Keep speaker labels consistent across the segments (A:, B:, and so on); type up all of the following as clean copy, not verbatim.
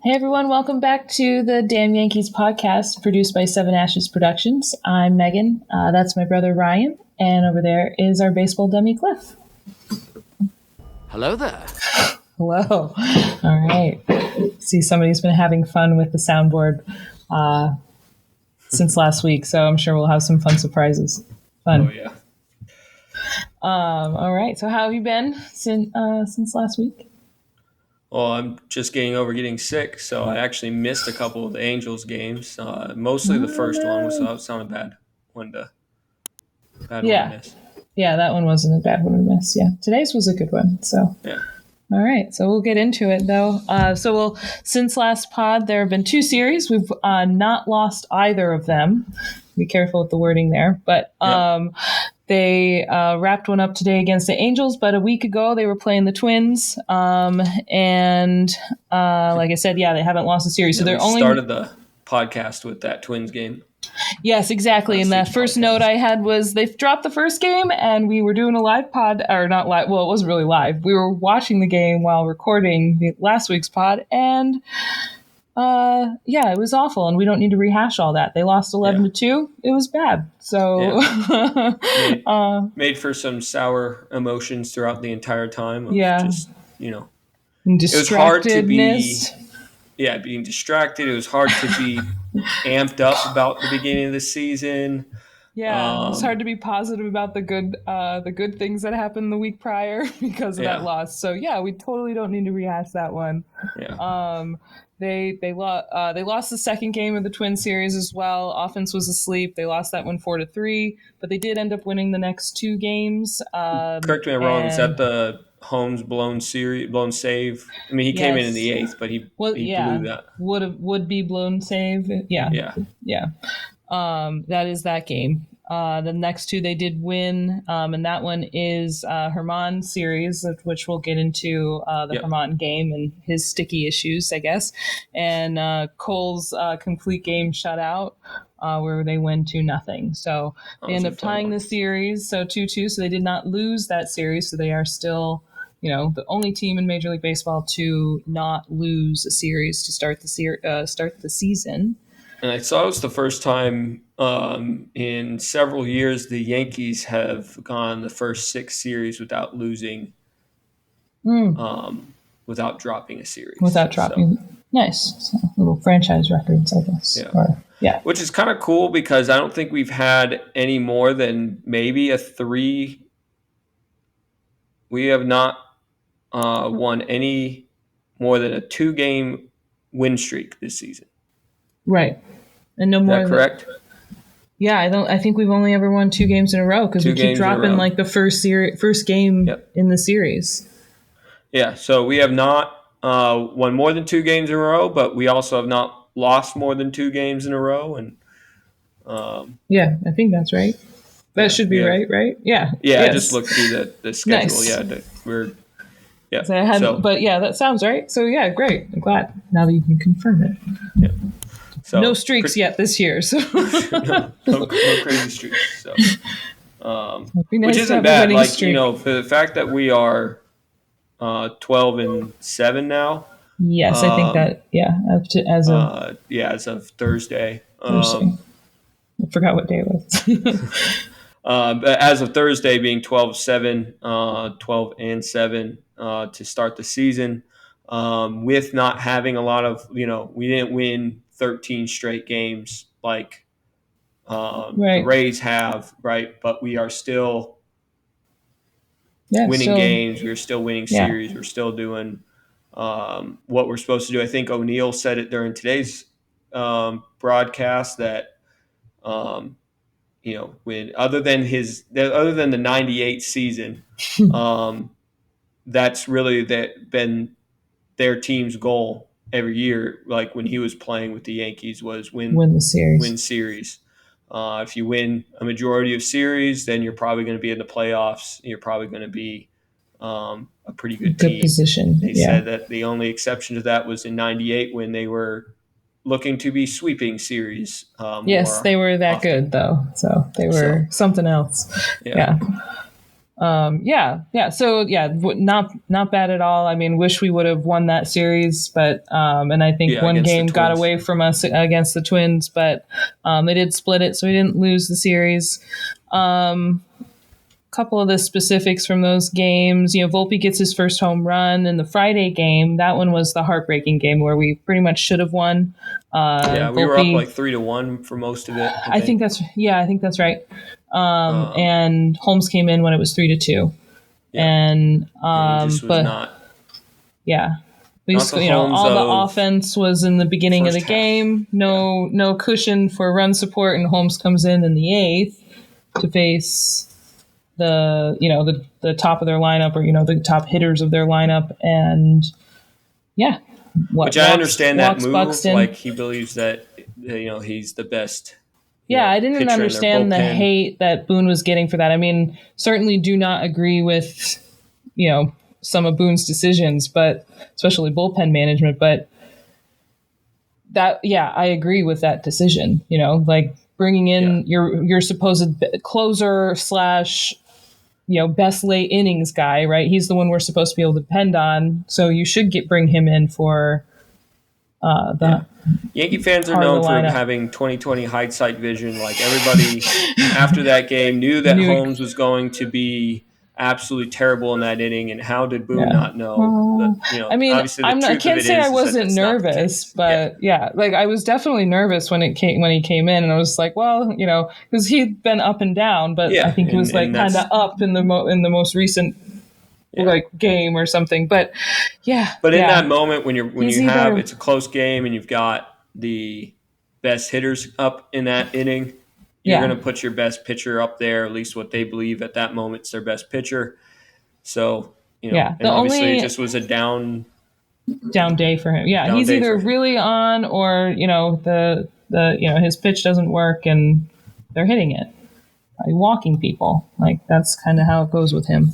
A: Hey everyone, welcome back to the Damn Yankees podcast produced by Seven Ashes Productions. I'm Megan, that's my brother Ryan, and over there is our baseball dummy Cliff.
B: Hello there.
A: Hello. All right. See, somebody's been having fun with the soundboard since last week, so I'm sure we'll have some fun surprises. Fun.
B: Oh, yeah.
A: All right, so how have you been since last week?
B: Well, I'm just getting over getting sick, so I actually missed a couple of the Angels games. Mostly the first one, so that's not a bad one to miss.
A: Yeah, that one wasn't a bad one to miss. Yeah, today's was a good one. So
B: yeah.
A: All right, so we'll get into it though. Since last pod, there have been two series. We've not lost either of them. Be careful with the wording there, but they wrapped one up today against the Angels. But a week ago, they were playing the Twins, and like I said, they haven't lost a series. So they're only
B: started the podcast with that Twins game.
A: Yes, exactly. And the first note I had was they dropped the first game and we were doing a live pod, or not live. Well, it wasn't really live. We were watching the game while recording the last week's pod. And it was awful. And we don't need to rehash all that. They lost 11-2. It was bad. So
B: made for some sour emotions throughout the entire time.
A: Just,
B: it was hard to be being distracted. It was hard to be amped up about the beginning of the season.
A: Yeah, it's hard to be positive about the good things that happened the week prior because of that loss. So we totally don't need to rehash that one.
B: Yeah.
A: They lost the second game of the Twin series as well. Offense was asleep. They lost that one 4-3, but they did end up winning the next two games.
B: Correct me if I'm wrong. Is that the Holmes blown save? I mean, he came in the eighth, but he blew that.
A: Would be blown save. Yeah. That is that game. The next two they did win, and that one is Herman series, which we'll get into the Herman game and his sticky issues, I guess, and Cole's complete game shutout, where they win 2-0. So they end up tying the series, so 2-2. So they did not lose that series, so they are still, the only team in Major League Baseball to not lose a series to start the season.
B: And I saw it was the first time in several years the Yankees have gone the first 6 series without losing, without dropping a series.
A: Nice. So, little franchise records, I guess.
B: Which is kind of cool because I don't think we've had any more than maybe a 3. We have not won any more than a 2-game win streak this season.
A: Right. And no more.
B: Is that correct?
A: I think we've only ever won 2 games in a row because we keep dropping like the first game in the series.
B: Yeah, so we have not won more than 2 games in a row, but we also have not lost more than 2 games in a row. And
A: I think that's right. That should be right? Yeah.
B: Yeah, I just looked through the schedule.
A: Nice.
B: Yeah,
A: that sounds right. So great. I'm glad now that you can confirm it.
B: Yeah. So,
A: no streaks yet this year, so
B: no crazy streaks. So,
A: nice,
B: which isn't bad. Like streak. For the fact that we are 12-7 now.
A: Yes, I think that. As
B: of Thursday.
A: I forgot what day it was.
B: But as of Thursday, being 12-7, 12-7 to start the season, with not having a lot of, we didn't win 13 straight games like the Rays have, right? But we are still winning games. We're still winning series. We're still doing what we're supposed to do. I think O'Neill said it during today's broadcast that, when other than the 98 season, that's really been their team's goal every year. Like when he was playing with the Yankees was win the series. Win series. If you win a majority of series, then you're probably going to be in the playoffs. You're probably going to be a pretty good team.
A: Position.
B: They said that the only exception to that was in 98 when they were looking to be sweeping series.
A: Yes, they were that good though. So they were something else.
B: Yeah.
A: Yeah. So yeah, not bad at all. I mean, wish we would have won that series, but and I think
B: Yeah,
A: one
B: against the
A: game got
B: Twins.
A: away from us against the Twins, but they did split it, so we didn't lose the series. Couple of the specifics from those games. Volpe gets his first home run in the Friday game. That one was the heartbreaking game where we pretty much should have won.
B: Yeah, we were up
A: Volpe,
B: like 3-1 for most of it, I
A: I think
B: think.
A: that's right.
B: Um,
A: And Holmes came in when it was 3-2,
B: yeah,
A: and
B: and he just was
A: but yeah, we
B: not
A: just,
B: the Holmes
A: all the
B: of
A: offense was in the beginning of the
B: first half.
A: game.
B: Yeah,
A: No cushion for run support, and Holmes comes in the eighth to face the top of their lineup, or the top hitters of their lineup, and yeah,
B: which I understand that
A: walks
B: move.
A: Buxton.
B: Like he believes that he's the best
A: Yeah, I didn't
B: pitcher in their
A: understand the
B: bullpen.
A: hate that Boone was getting for that. I mean, certainly do not agree with some of Boone's decisions, but especially bullpen management. But I agree with that decision. Like bringing
B: Yeah,
A: in your supposed closer slash best late innings guy, right? He's the one we're supposed to be able to depend on. So you should bring him in for
B: yeah.
A: the
B: Yankee fans are
A: heart of the
B: known for
A: lineup.
B: having 2020 hindsight vision. Like everybody after that game knew that
A: New,
B: Holmes was going to be absolutely terrible in that inning, and how did Boone
A: yeah.
B: not know? That
A: I mean,
B: obviously the
A: I
B: truth of
A: can't
B: it
A: say I
B: is that
A: wasn't
B: that's not the
A: nervous,
B: case. Yeah,
A: but yeah, like I was definitely nervous when he came in, and I was like, well, because he'd been up and down, but I
B: yeah,
A: think it was like
B: and
A: kind of
B: that's
A: up in in the most recent
B: yeah.
A: like game or something. But yeah,
B: But in that
A: yeah,
B: moment when
A: he's
B: you have
A: either
B: it's a close game and you've got the best hitters up in that inning, you're going
A: yeah,
B: to put your best pitcher up there, at least what they believe at that moment is their best pitcher. So,
A: yeah. The
B: and obviously it
A: only
B: just was a
A: down day for him. Yeah,
B: down
A: he's
B: day
A: either
B: for him.
A: really on, or the his pitch doesn't work and they're hitting it, walking people. Like that's kind of how it goes with him.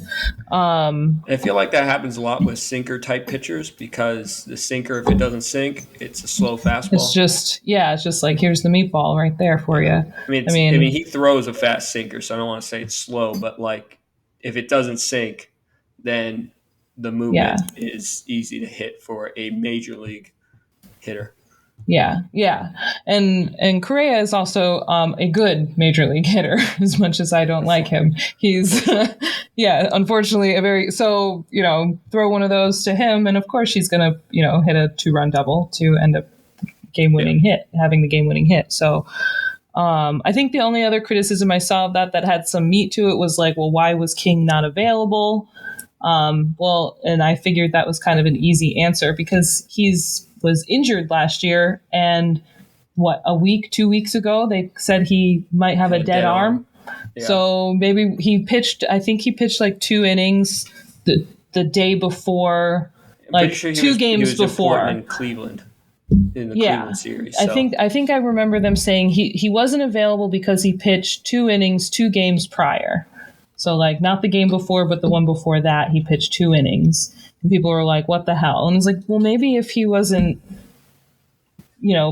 B: I feel like that happens a lot with sinker type pitchers because the sinker, if it doesn't sink, it's a slow fastball.
A: It's just like here's the meatball right there for
B: Yeah.
A: you. I
B: I mean,
A: mean,
B: he throws a fast sinker, so I don't want to say it's slow, but like if it doesn't sink, then the
A: yeah,
B: movement is easy to hit for a major league hitter.
A: yeah, and Correa is also a good major league hitter. As much as I don't like him, he's
B: Unfortunately,
A: yeah, unfortunately a very so throw one of those to him, and of course he's gonna hit a 2-run double to end up
B: yeah.
A: having the game winning hit. So I think the only other criticism I saw of that had some meat to it was like, well, why was King not available? Well, and I figured that was kind of an easy answer because was injured last year, and a week, 2 weeks ago, they said he might have
B: Had
A: a
B: a
A: dead
B: dead
A: arm.
B: arm. Yeah.
A: So maybe he pitched. I think he pitched like 2 innings the day before,
B: I'm pretty
A: like
B: sure
A: two
B: he
A: games
B: was important
A: before.
B: in Cleveland in the
A: Yeah,
B: Cleveland series.
A: I
B: So
A: think I remember them saying he wasn't available because he pitched 2 innings 2 games prior. So like not the game before, but the one before that, he pitched 2 innings, and people were like, "What the hell?" And it's like, well, maybe if he wasn't,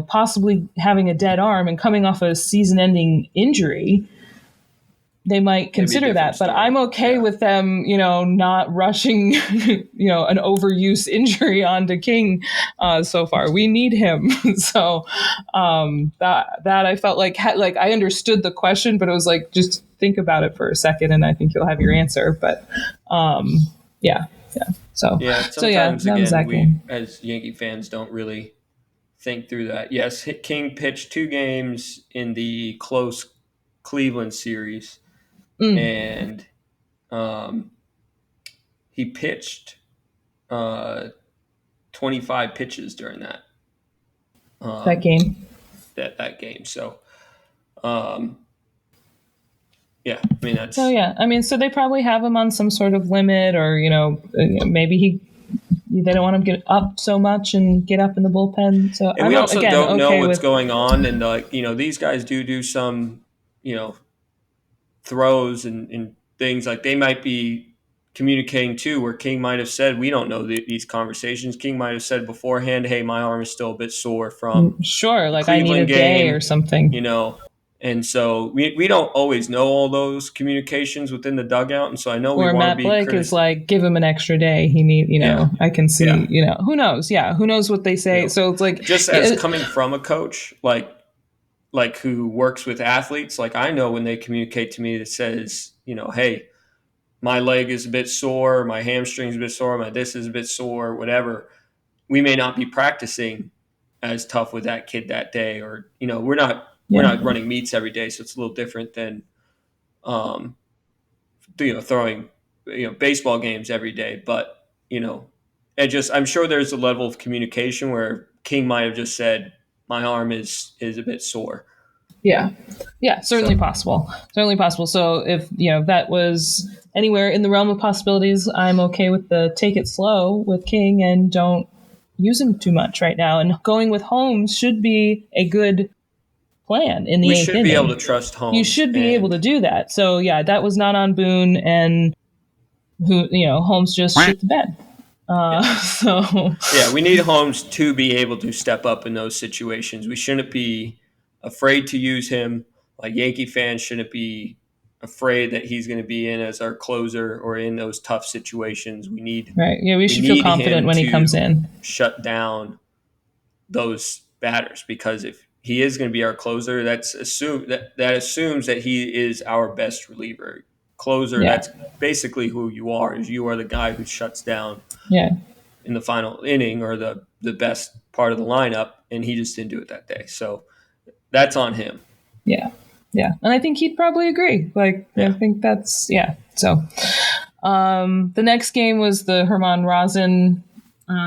A: possibly having a dead arm and coming off a season-ending injury, they might
B: maybe a
A: consider
B: different
A: that. But
B: story.
A: I'm okay
B: Yeah.
A: with them, not rushing, an overuse injury onto King so far. We need him. So that I felt like I understood the question, but it was like just think about it for a second, and I think you'll have your answer. But yeah, yeah.
B: Yeah.
A: So yeah,
B: Sometimes
A: that was
B: again,
A: that
B: we
A: game.
B: as Yankee fans don't really think through that. Yes, King pitched 2 games in the close Cleveland series,
A: Mm,
B: and um, he pitched uh, 25 pitches during
A: that
B: um,
A: game.
B: that game. So um, yeah, I mean
A: So
B: that's
A: yeah, I mean, so they probably have him on some sort of limit, or maybe they don't want him to get up so much and get up in the bullpen. So
B: and we
A: I'm
B: also
A: again
B: don't know
A: okay
B: what's
A: with
B: going on, and like these guys do some you know throws and things like they might be communicating too, where King might have said, we don't know these conversations. King might have said beforehand, hey, my arm is still a bit sore from
A: sure,
B: the
A: like I need a
B: Cleveland
A: day or
B: game,
A: something.
B: you know, And so we don't always know all those communications within the dugout. And so I know we
A: Or
B: want to
A: Matt
B: be
A: Blake is like, give him an extra day. He need,
B: Yeah.
A: I can see,
B: Yeah.
A: who knows? Yeah. Who knows what they say? So it's like,
B: just as coming from a coach, like who works with athletes, like I know when they communicate to me that says, hey, my leg is a bit sore, my hamstring's a bit sore, my this is a bit sore, whatever. We may not be practicing as tough with that kid that day, or we're not running meets every day, so it's a little different than um, throwing baseball games every day. But I'm sure there's a level of communication where King might have just said my arm is a bit sore.
A: Yeah. Certainly possible. So if that was anywhere in the realm of possibilities, I'm okay with the take it slow with King and don't use him too much right now. And going with Holmes should be a good plan in the
B: we
A: eighth
B: should
A: inning.
B: be able to trust Holmes.
A: You should be able to do that. So yeah, that was not on Boone, and Holmes just shit the bed.
B: We need Holmes to be able to step up in those situations. We shouldn't be afraid to use him. Like Yankee fans shouldn't be afraid that he's going to be in as our closer or in those tough situations.
A: We should feel confident when he comes in.
B: Shut down those batters, because if he is going to be our closer, that assumes that he is our best reliever. Closer, that's basically who you are. Is you are the guy who shuts down in the final inning, or the best part of the lineup, and he just didn't do it that day. So that's on him.
A: Yeah. And I think he'd probably agree. I think that's, So the next game was the Herman Rosin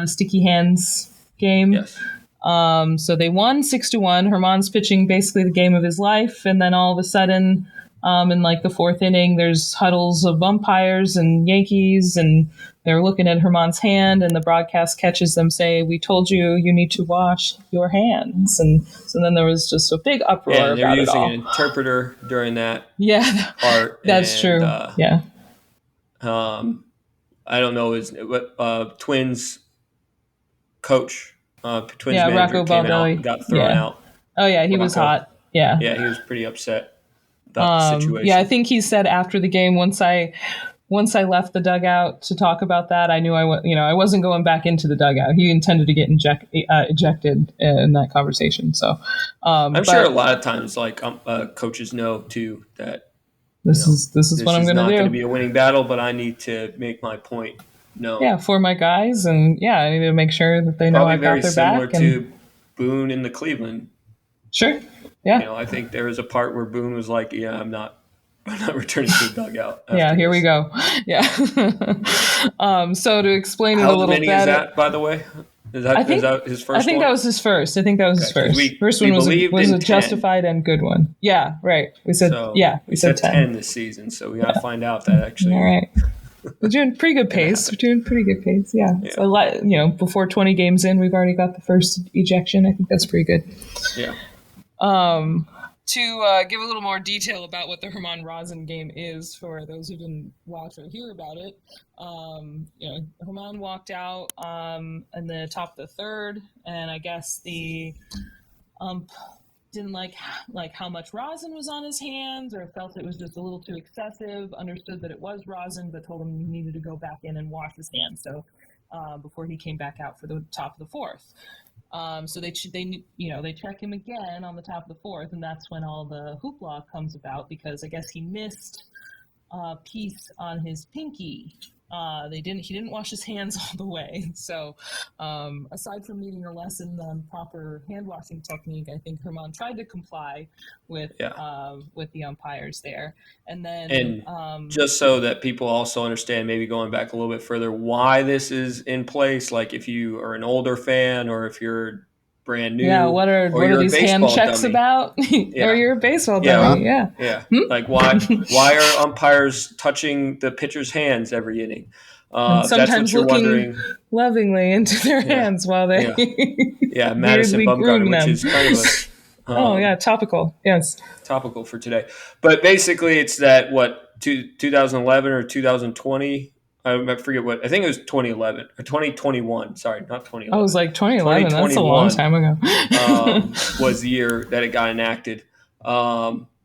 A: sticky hands game.
B: Yes.
A: So they won 6-1. Herman's pitching basically the game of his life. And then all of a sudden, in the fourth inning, there's huddles of umpires and Yankees, and they're looking at Herman's hand, and the broadcast catches them say, "We told you need to wash your hands." And so then there was just a big uproar about it all.
B: Yeah, they're using an interpreter during that part.
A: That's true.
B: I don't know his Twins coach, Twins manager
A: Rocco
B: came
A: Baldelli.
B: out, got thrown out.
A: Oh yeah, he was hot. Yeah,
B: he was pretty upset about the situation.
A: Yeah, I think he said after the game, once I left the dugout to talk about that, I knew I wasn't going back into the dugout. He intended to get ejected in that conversation. So
B: I'm sure a lot of times, coaches know too that
A: this is what I'm going to do. This is not
B: going to be a winning battle, but I need to make my point known.
A: Yeah, for my guys, and I need to make sure that they know I've got their back.
B: Probably very similar to Boone in the Cleveland.
A: Sure. Yeah.
B: I think there was a part where Boone was like, "Yeah, I'm not returning to the dugout."
A: Yeah, here we go. Yeah. So to explain it a little better. How many is that,
B: by the way? Is that his first one?
A: I think that was his first. First one was a justified and good one. Yeah, right. We said, we said
B: 10 this season, so we got to find out that actually.
A: All right. We're doing pretty good pace. Yeah. So, before 20 games in, we've already got the first ejection. I think that's pretty good.
B: Yeah.
A: To give a little more detail about what the Herman Rosin game is for those who didn't watch or hear about it, Herman walked out in the top of the third, and I guess the ump didn't like how much rosin was on his hands, or felt it was just a little too excessive. Understood that it was rosin, but told him he needed to go back in and wash his hands. So before he came back out for the top of the fourth. So they check him again on the top of the fourth, and that's when all the hoopla comes about, because I guess he missed a piece on his pinky. He didn't wash his hands all the way. So aside from needing a lesson on proper hand washing technique, I think Herman tried to comply with the umpires there. And then
B: just so that people also understand, maybe going back a little bit further, why this is in place, like if you are an older fan or if you're brand new.
A: Yeah, what are these hand checks dummy about? Or you're a baseball dummy.
B: Yeah. Like why are umpires touching the pitcher's hands every inning?
A: Sometimes looking lovingly into their hands while they
B: Madison Bumgarner, which is kind of a
A: topical. Yes,
B: topical for today. But basically, it's that 2011 or 2020. I forget what. I think it was 2011 or 2021. Sorry, not 2011.
A: I was like 2011. That's a long time ago.
B: Was the year that it got enacted.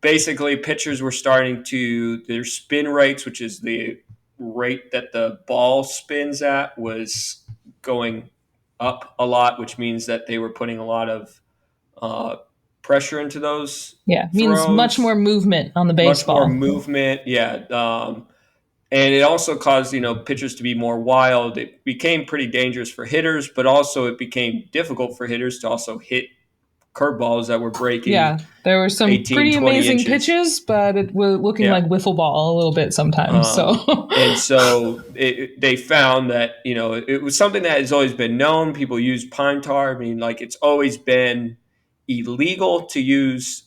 B: Basically, pitchers were starting to their spin rates, which is the rate that the ball spins at, was going up a lot, which means that they were putting a lot of uh, pressure into those
A: Yeah, means much more
B: throws,
A: movement on the
B: much more
A: baseball.
B: movement. Yeah. And it also caused pitchers to be more wild. It became pretty dangerous for hitters, but also it became difficult for hitters to also hit curveballs that were breaking
A: Yeah, there were some
B: 18,
A: pretty
B: 20
A: amazing
B: inches.
A: pitches, but it was looking
B: Yeah.
A: like wiffle ball a little bit sometimes. So
B: And so they found that, it was something that has always been known. People use pine tar. I mean, like, it's always been illegal to use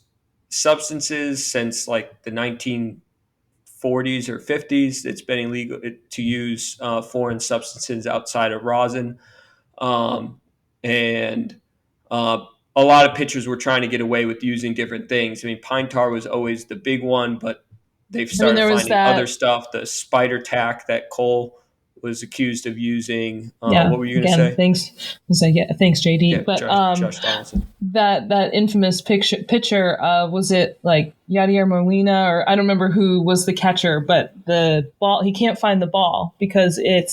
B: substances since like the 1940s or 50s. It's been illegal to use foreign substances outside of rosin. And a lot of pitchers were trying to get away with using different things. I mean, pine tar was always the big one, but they've
A: I mean,
B: started
A: there was
B: finding other
A: that.
B: stuff. The spider tack that Cole was accused of using.
A: Yeah,
B: What were you going to
A: again,
B: say?
A: thanks. Was like, yeah, thanks, JD.
B: Yeah,
A: But
B: Josh Donaldson.
A: that infamous pitcher, was it like Yadier Molina, or I don't remember who was the catcher, but the ball, he can't find the ball because
B: It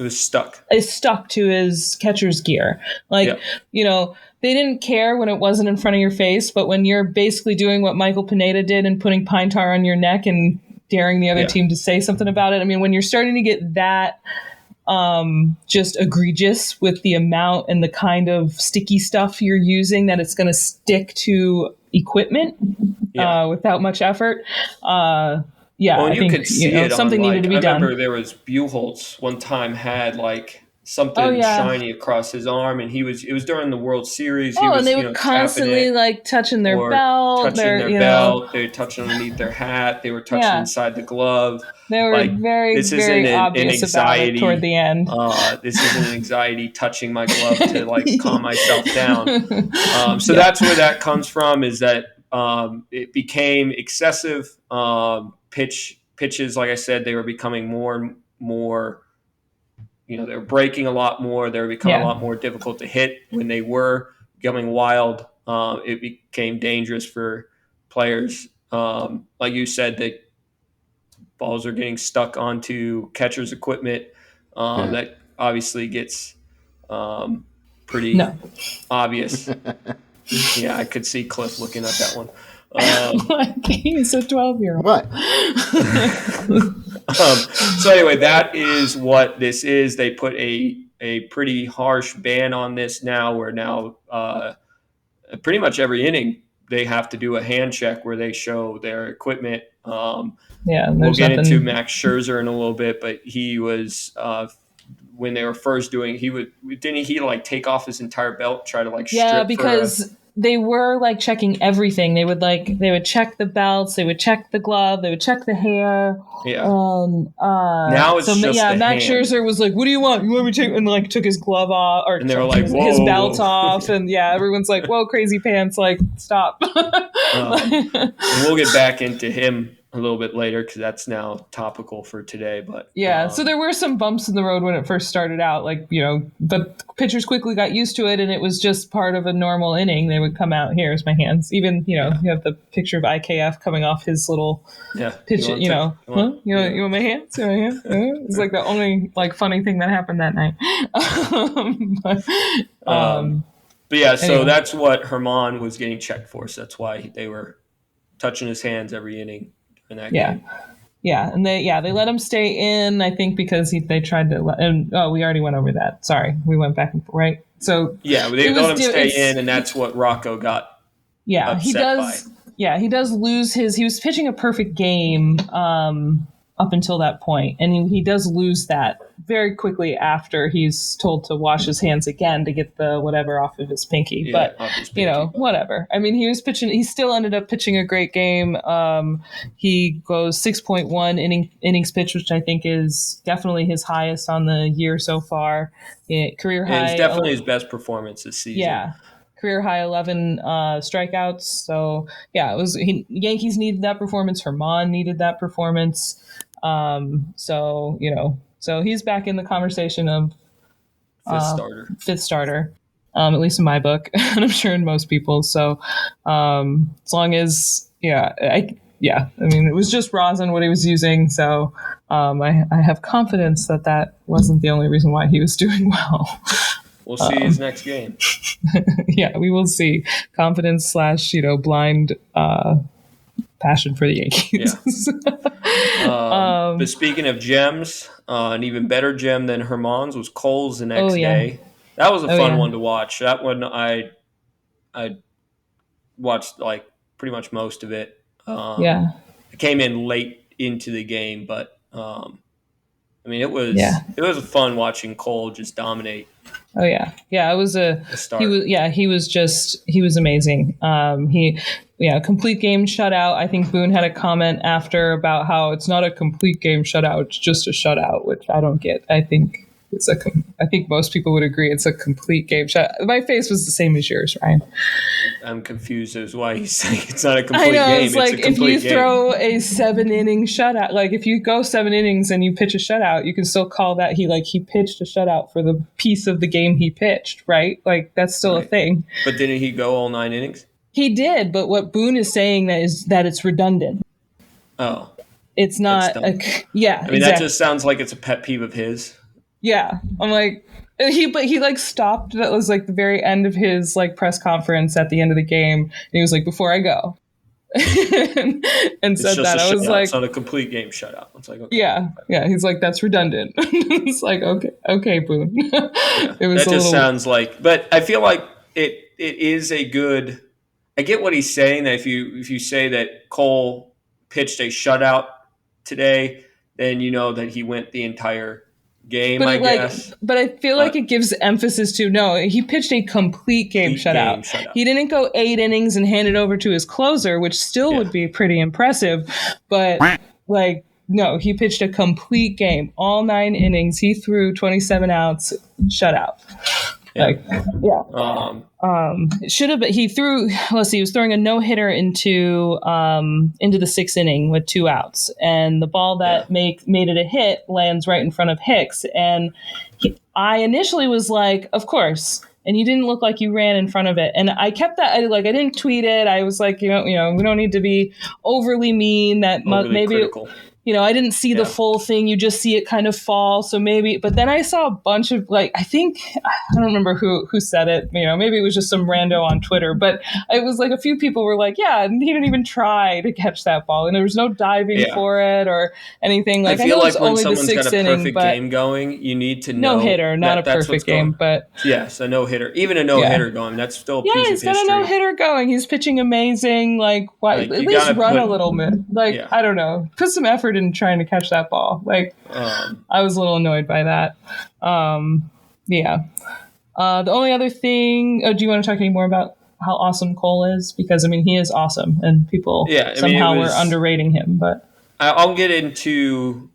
B: was stuck.
A: it's stuck to his catcher's gear. Like,
B: Yep.
A: They didn't care when it wasn't in front of your face, but when you're basically doing what Michael Pineda did and putting pine tar on your neck and daring the other team to say something about it. I mean, when you're starting to get that just egregious with the amount and the kind of sticky stuff you're using, that it's going to stick to equipment without much effort. Yeah,
B: Well,
A: I
B: you
A: think
B: could see it
A: something
B: on,
A: needed to
B: like,
A: be
B: I
A: done.
B: remember there was Buchholz one time had like
A: Oh
B: something
A: yeah.
B: shiny across his arm, and it was during the World Series. He
A: Oh, and
B: was
A: they would
B: tapping
A: constantly
B: it
A: like touching their
B: or
A: belt.
B: touching
A: Their,
B: their belt. They were touching underneath their hat. They were touching
A: yeah,
B: inside the glove.
A: they were
B: Like,
A: very,
B: this isn't
A: very
B: an
A: obvious about it toward
B: anxiety.
A: the end.
B: This isn't an anxiety touching my glove to like calm myself down. So
A: Yeah.
B: that's where that comes from. Is that it became excessive pitches. Like I said, they were becoming more and more. They were breaking a lot more. They were becoming a
A: Yeah.
B: lot more difficult to hit when they were becoming wild. It became dangerous for players. Like you said, that balls are getting stuck onto catcher's equipment. That obviously gets pretty
A: No.
B: obvious. Yeah, I could see Cliff looking at that one.
A: Like, he's a 12-year-old.
C: What?
B: So anyway, that is what this is. They put a pretty harsh ban on this now, where now pretty much every inning they have to do a hand check where they show their equipment.
A: Yeah,
B: We'll get
A: nothing...
B: into Max Scherzer in a little bit, but he was when they were first doing, didn't he like take off his entire belt, try to like strip
A: because they were like checking everything. They would check the belts, they would check the glove, they would check the hair.
B: Yeah.
A: Now
B: it's just the
A: Max
B: hand.
A: Scherzer was like, "What do you want? You want me to take?" And like took his glove off, or
B: and they were like,
A: his belt off, and everyone's like, "Whoa, crazy pants!" Like, stop.
B: And we'll get back into him a little bit later because that's now topical for today. But
A: so there were some bumps in the road when it first started out, but pitchers quickly got used to it, and it was just part of a normal inning. They would come out, here's my hands. Even you have the picture of IKF coming off his little pitch. You want my hands? It's like the only funny thing that happened that night.
B: But yeah, so that's what Herman was getting checked for. So that's why they were touching his hands every inning in that game.
A: Yeah, and they let him stay in, I think, because they tried to we already went over that. Sorry, we went back and forth, right? So
B: yeah, they let him stay in, and that's what Rocco got.
A: Yeah, he does. By. Yeah, he does lose his. He was pitching a perfect game up until that point, and he does lose that very quickly after he's told to wash his hands again to get the whatever off of his pinky.
B: Yeah,
A: but whatever. I mean, he was pitching. He still ended up pitching a great game. He goes 6.1 innings pitched, which I think is definitely his highest on the year so far. Career high.
B: It's definitely his best performance this season.
A: Yeah. Career high 11 strikeouts. So yeah, Yankees needed that performance. Herman needed that performance. So he's back in the conversation of fifth starter, at least in my book, and I'm sure in most people's. So as long as Yeah, I mean, it was just rosin what he was using, so I have confidence that wasn't the only reason why he was doing well.
B: We'll see his next game.
A: Yeah, we will see. Confidence / blind passion for the Yankees.
B: Yeah. But speaking of gems, an even better gem than Herman's was Cole's the next day. That was a fun one to watch. That one I watched like pretty much most of it. I came in late into the game, but I mean it was fun watching Cole just dominate.
A: Oh yeah. It was he was amazing. Complete game shutout. I think Boone had a comment after about how it's not a complete game shutout, it's just a shutout, which I don't get. I think I think most people would agree it's a complete game shutout. My face was the same as yours, Ryan.
B: I'm confused as why he's saying it's not a complete game.
A: It's like if you throw a 7-inning shutout, like if you go 7 innings and you pitch a shutout, you can still call that he pitched a shutout for the piece of the game he pitched, right? Like that's still a thing.
B: But didn't he go all 9 innings?
A: He did, but what Boone is saying is that it's redundant.
B: Oh.
A: It's not
B: I mean, exactly. That just sounds like it's a pet peeve of his.
A: Yeah. I'm like, he stopped. That was the very end of his press conference at the end of the game. And he was like, before I go. and said that. I was
B: like, it's not a complete game shutout. It's like, okay.
A: Yeah. He's like, that's redundant. It's like, okay, Boone. It was
B: that just sounds like, but I feel like it is a good, I get what he's saying, that if you say that Cole pitched a shutout today, then you know that he went the entire game, I guess.
A: But I feel like it gives emphasis to, no, he pitched a complete game shutout. He didn't go 8 innings and hand it over to his closer, which still would be pretty impressive. But no, he pitched a complete game, all 9 innings. He threw 27 outs, shutout. It should have been. He threw. Let's see. He was throwing a no-hitter into the 6th inning with 2 outs, and the ball that made it a hit lands right in front of Hicks. And I initially was like, of course. And you didn't look like you ran in front of it. And I kept that. I didn't tweet it. I was like, we don't need to be overly mean. Maybe
B: critical.
A: I didn't see the full thing. You just see it kind of fall. So maybe, but then I saw a bunch of I don't remember who said it. Maybe it was just some rando on Twitter, but it was a few people were like, yeah, he didn't even try to catch that ball. And there was no diving for it or anything.
B: I feel like when someone's got a perfect game going, you need to know.
A: No-hitter, not a perfect game, but.
B: Yes, a no-hitter. Even a no-hitter going, that's still a piece of history. Yeah, he's got a
A: no-hitter going. He's pitching amazing. At least run a little bit. I don't know. Put some effort in trying to catch that ball. I was a little annoyed by that. The only other thing, do you want to talk any more about how awesome Cole is? Because he is awesome, and people somehow were underrating him. But
B: I'll get into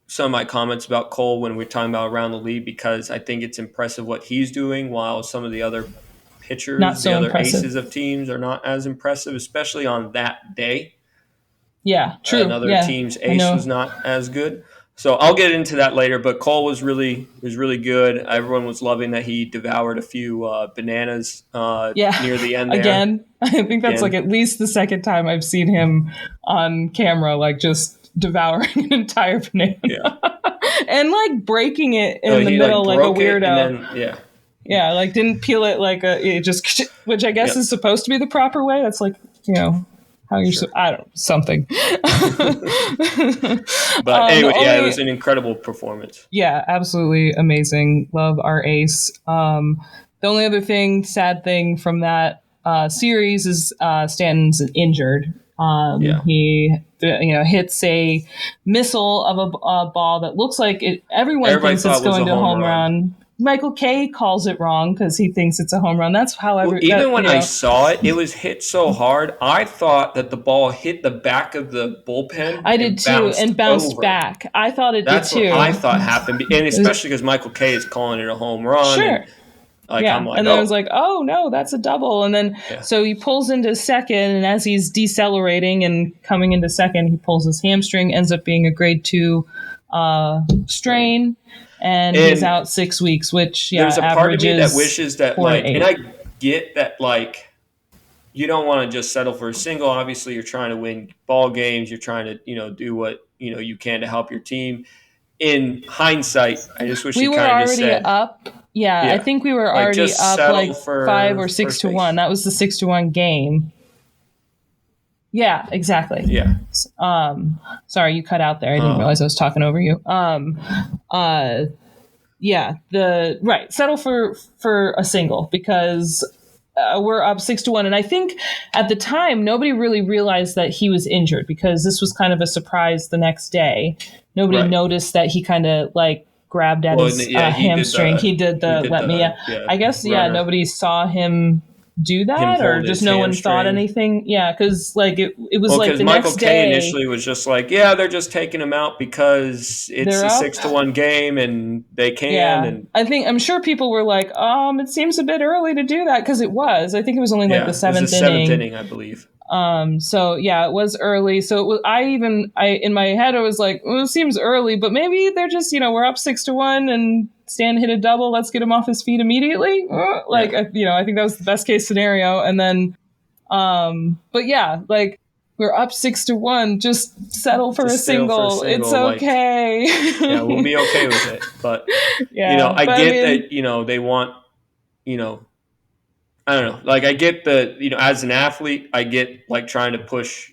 B: some of my comments about Cole when we're talking about around the league, because I think it's impressive what he's doing, while some of the other pitchers, aces of teams, are not as impressive, especially on that day.
A: Yeah, true.
B: Another team's ace was not as good. So I'll get into that later. But Cole was really good. Everyone was loving that he devoured a few bananas near the end there.
A: Again, I think that's at least the second time I've seen him on camera, just devouring an entire banana. Yeah. And breaking it in the middle like a weirdo. Didn't peel it it just, which I guess is supposed to be the proper way. That's how you're I don't know, something.
B: But anyway, it was an incredible performance.
A: Yeah, absolutely amazing. Love our ace. The only other sad thing from that series is Stanton's injured. He hits a missile of a ball that looks like it. Everybody thinks it's going to a home run. Michael Kay calls it wrong because he thinks it's a home run. That's how
B: I saw it, it was hit so hard. I thought that the ball hit the back of the bullpen.
A: I did too, and bounced back. I thought it did too.
B: That's what I thought happened, and especially because Michael Kay is calling it a home run.
A: Sure. And then I was like, oh no, that's a double. And then so he pulls into second, and as he's decelerating and coming into second, he pulls his hamstring. Ends up being a grade 2 strain. And he's out 6 weeks, which
B: there's a part of me that wishes that and I get that you don't want to just settle for a single. Obviously, you're trying to win ball games. You're trying to, do what, you can to help your team. In hindsight, I just wish
A: We
B: he
A: were
B: kind of just
A: already
B: said,
A: up. Yeah, I
B: yeah,
A: think we were
B: like
A: already
B: just
A: up
B: settle
A: like 5
B: for
A: or 6
B: first
A: to 1.
B: base.
A: That was the 6-1 game. Yeah, exactly.
B: Yeah.
A: Sorry, you cut out there. I didn't realize I was talking over you. Yeah, settle for a single because we're up 6-1, and I think at the time nobody really realized that he was injured because this was kind of a surprise the next day. Nobody noticed that he kind of like grabbed at his hamstring. He did the let me. I guess
B: runner.
A: Nobody saw him do that, or just no one thought anything. Yeah, because like it was like the
B: Michael
A: next
B: K
A: day
B: initially was just like, yeah, they're just taking him out because it's a 6-1 game and they can.
A: Yeah,
B: and
A: I'm sure people were like, it seems a bit early to do that because it was. I think it was only like the seventh
B: inning, I believe.
A: So yeah, it was early. So it was, I in my head I was like, it seems early, but maybe they're just we're up 6-1 and Stan hit a double. Let's get him off his feet immediately. I think that was the best case scenario. And then, but yeah, like we're up 6-1. Just settle for a single. It's okay.
B: Yeah, we'll be okay with it. But I get that they want I don't know. Like I get the as an athlete, I get like trying to push.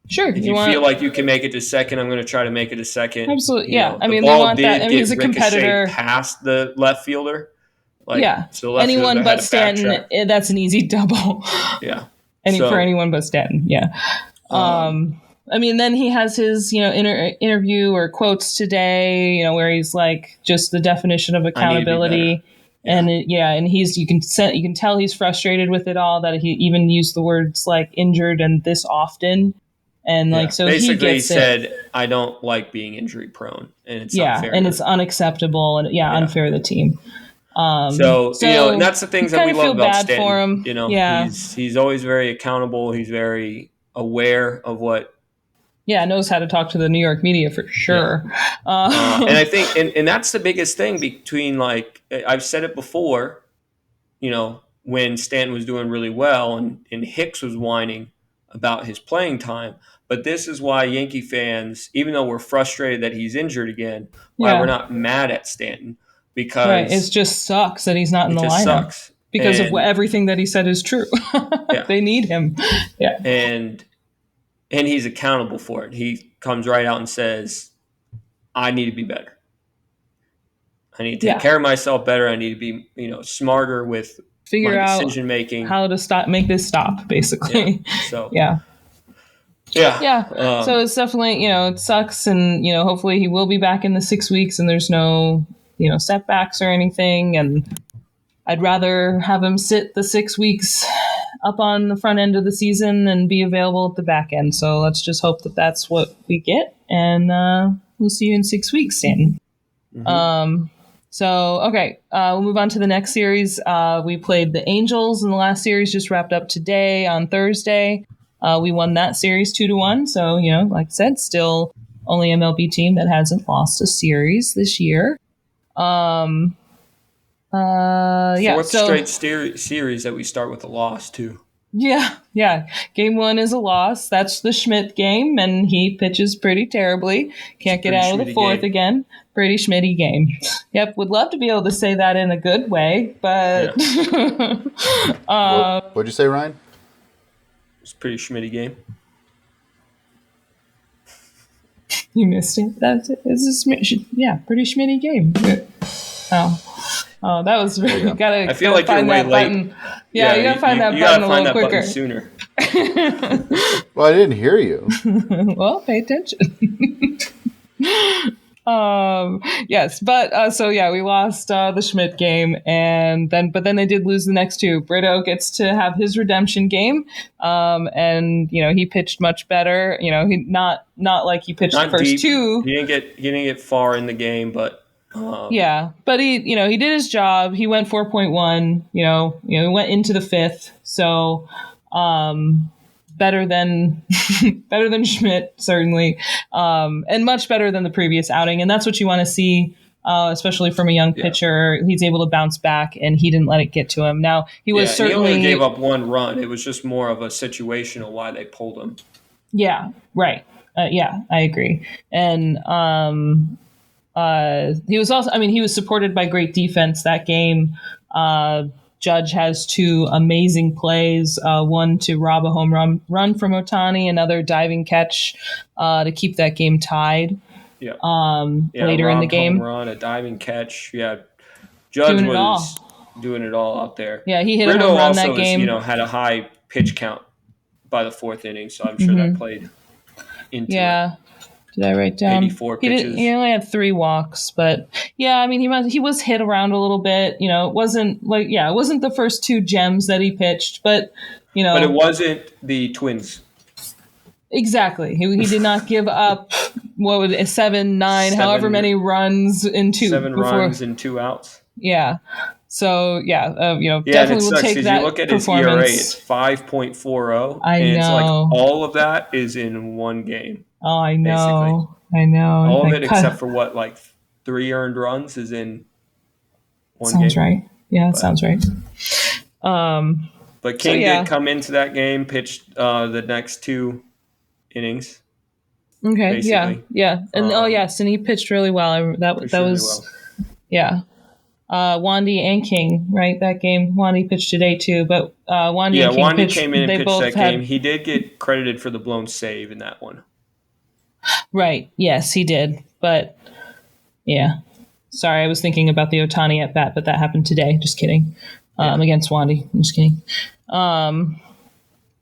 A: Sure.
B: If you feel like you can make it to second, I'm going to try to make it to second.
A: Absolutely. Yeah.
B: The ball did get ricocheted past the left fielder.
A: So left anyone but Stanton, that's an easy double.
B: Yeah.
A: For anyone but Stanton. Yeah. Then he has his, interview or quotes today, where he's like just the definition of accountability. And and you can tell he's frustrated with it all, that he even used the words like injured and this often. And so
B: basically he said, I don't like being injury prone, and it's not fair.
A: And it's unacceptable and unfair to the team.
B: And that's the things that we love about Stanton. He's always very accountable. He's very aware of what.
A: Yeah, knows how to talk to the New York media for sure.
B: And I think, and that's the biggest thing between, like, I've said it before, when Stanton was doing really well and Hicks was whining about his playing time. But this is why Yankee fans, even though we're frustrated that he's injured again, why we're not mad at Stanton. Because
A: it just sucks that he's not in the lineup. Sucks. Because of everything that he said is true. They need him. Yeah.
B: And he's accountable for it. He comes right out and says, I need to be better. I need to take care of myself better. I need to be, smarter with
A: figure out
B: decision making.
A: How to make this stop, basically.
B: Yeah. So
A: yeah. So it's definitely, it sucks, and hopefully he will be back in the 6 weeks, and there's no, setbacks or anything. And I'd rather have him sit the 6 weeks up on the front end of the season and be available at the back end. So let's just hope that that's what we get, and we'll see you in 6 weeks, Stanton. Mm-hmm. We'll move on to the next series. We played the Angels, and the last series just wrapped up today on Thursday. We won that series 2-1. So, like I said, still only MLB team that hasn't lost a series this year.
B: Fourth straight series that we start with a loss, too.
A: Yeah. Game 1 is a loss. That's the Schmidt game, and he pitches pretty terribly. Can't get out of the fourth again. Pretty Schmitty game. Yep, would love to be able to say that in a good way, but...
C: What'd you say, Ryan?
B: It's a pretty Schmitty game.
A: You missed it. Pretty Schmitty game. Oh, that was really
B: I feel like you're way late.
A: Button. Yeah, you gotta find that button a little quicker.
B: Sooner.
C: Well, I didn't hear you.
A: Well, pay attention. Yes, but we lost the Schmidt game, but then they did lose the next two. Brito gets to have his redemption game, and he pitched much better. He not like he pitched the first deep. Two.
B: He didn't get far in the game, but
A: but he did his job. He went 4.1. He went into the fifth, so better than Schmidt, certainly, and much better than the previous outing. And that's what you want to see especially from a young pitcher. He's able to bounce back, and he didn't let it get to him. Now, he was certainly...
B: he only gave up one run. It was just more of a situational why they pulled him.
A: Yeah, right. I agree. And he was also... I mean, he was supported by great defense that game. Judge has two amazing plays, one to rob a home run from Ohtani, another diving catch to keep that game tied. Later in the game.
B: Home run, a diving catch. Yeah, Judge was doing it all out there.
A: Yeah, he hit a home run that game.
B: Had a high pitch count by the fourth inning, so I'm sure that played into it.
A: Did I write down?
B: 84 pitches.
A: He only had 3 walks, but I mean, he was hit around a little bit. It wasn't it wasn't the first 2 gems that he pitched, but
B: But it wasn't the Twins.
A: Exactly. He did not give up 7, 9, however many runs in 2.
B: 7 runs and 2 outs.
A: Yeah. So definitely
B: and it
A: will
B: sucks,
A: take that.
B: You look at his ERA, it's 5.40.
A: It's
B: like all of that is in one game.
A: Oh, I know.
B: Basically.
A: I know.
B: All of it except for 3 earned runs is in one game.
A: Sounds right. Yeah, that sounds right.
B: But King did come into that game, pitched the next 2 innings.
A: Okay.
B: Basically.
A: Yeah. And and he pitched really well. That was Wandy and King, right? That game, Wandy pitched today too, but Wandy and King
B: Wandy came in and pitched that game. He did get credited for the blown save in that one.
A: Right. Yes, he did. But sorry, I was thinking about the Ohtani at bat, but that happened today. Just kidding. Against Wandy. I'm just kidding.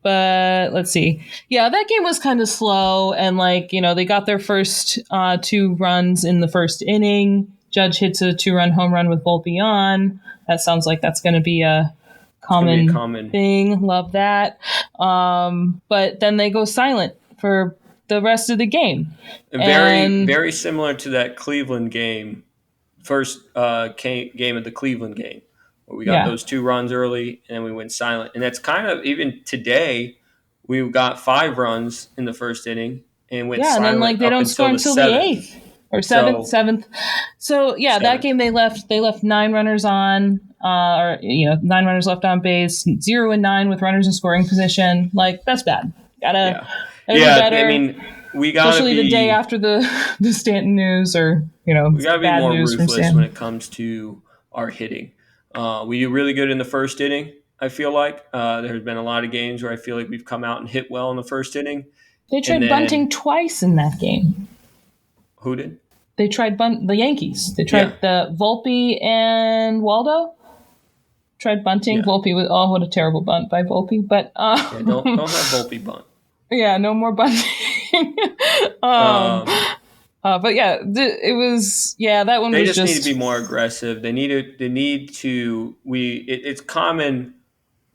A: But let's see. Yeah, that game was kind of slow, and they got their first 2 runs in the first inning. Judge hits a 2-run home run with Volpe on. That sounds like that's going to be a common thing. Love that. But then they go silent for the rest of the game.
B: Very similar to that Cleveland game, first game of the Cleveland game, where we got those 2 runs early and then we went silent. And that's kind of, even today, we got 5 runs in the first inning and went silent.
A: And then they don't score until the 8th. Or 7th. So that game they left 9 runners on, 9 runners left on base, 0 and 9 with runners in scoring position. That's bad. Gotta be better.
B: I mean, we gotta
A: especially the day after the Stanton news, or
B: we gotta be
A: bad
B: more
A: news
B: ruthless when it comes to our hitting. We do really good in the first inning. I feel like there's been a lot of games where I feel like we've come out and hit well in the first inning.
A: They tried bunting twice in that game.
B: Who did?
A: They tried the Yankees. They tried the Volpe and Waldo. Tried bunting. Yeah. Volpe was what a terrible bunt by Volpe. But
B: don't have Volpe bunt.
A: Yeah, no more bunting. But it was that one.
B: They
A: was
B: just need to be more aggressive. They need to. It's common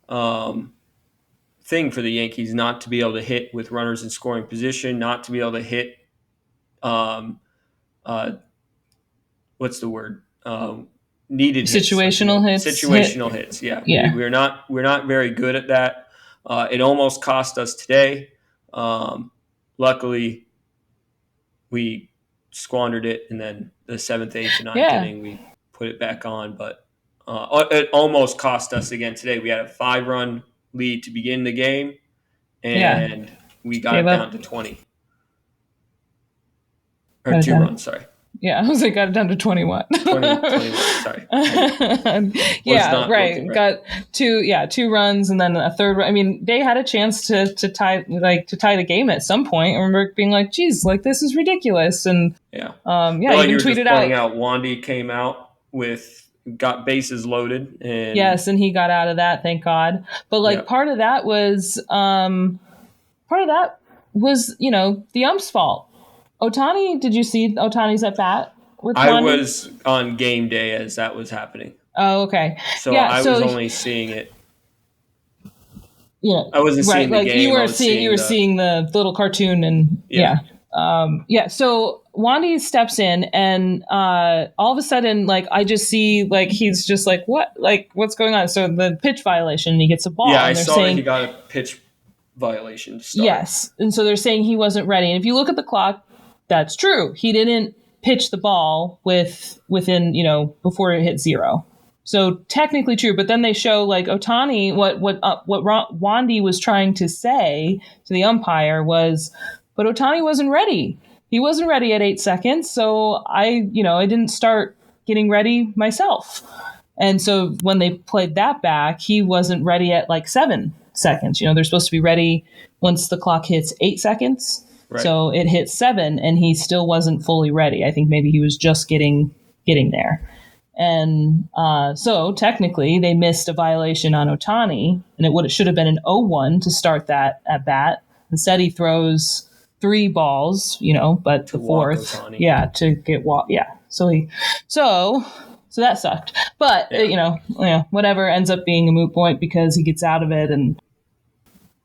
B: thing for the Yankees not to be able to hit with runners in scoring position, not to be able to hit. What's the word? Needed
A: situational hits.
B: Situational hits. Yeah. We're not very good at that. It almost cost us today. Luckily, we squandered it, and then the 7th, 8th, and 9th inning we put it back on. But it almost cost us again today. We had a 5-run lead to begin the game, and we got it down to 20. Or 2 runs, sorry.
A: Yeah, I was like, got it down to 21.
B: 21, sorry.
A: Right. Got 2 runs and then a 3rd run. I mean, they had a chance to tie the game at some point. I remember being like, geez, this is ridiculous. And
B: even
A: tweeted
B: out Wandy came out got bases loaded, and
A: yes, and he got out of that, thank God. But part of that was the ump's fault. Ohtani, did you see Ohtani's at bat with Wandy?
B: I was on game day as that was happening.
A: Oh, okay.
B: So I was only seeing it. Yeah, I wasn't seeing the game.
A: You were seeing the little cartoon, and So Wandy steps in, and all of a sudden, I just see he's just what, what's going on? So the pitch violation, and he gets a ball.
B: Yeah,
A: and
B: I saw that he got a pitch violation to start.
A: Yes, and so they're saying he wasn't ready. And if you look at the clock, that's true. He didn't pitch the ball within, before it hit 0. So technically true, but then they show like Ohtani, what Wandy was trying to say to the umpire was, but Ohtani wasn't ready. He wasn't ready at 8 seconds, so I didn't start getting ready myself. And so when they played that back, he wasn't ready at like 7 seconds. They're supposed to be ready once the clock hits 8 seconds. Right. So it hit 7 and he still wasn't fully ready. I think maybe he was just getting there. And so technically they missed a violation on Ohtani, and it should have been an 0-1 to start that at bat. Instead he throws 3 balls, but the fourth, to get walk. Yeah. So that sucked. But whatever, ends up being a moot point because he gets out of it, and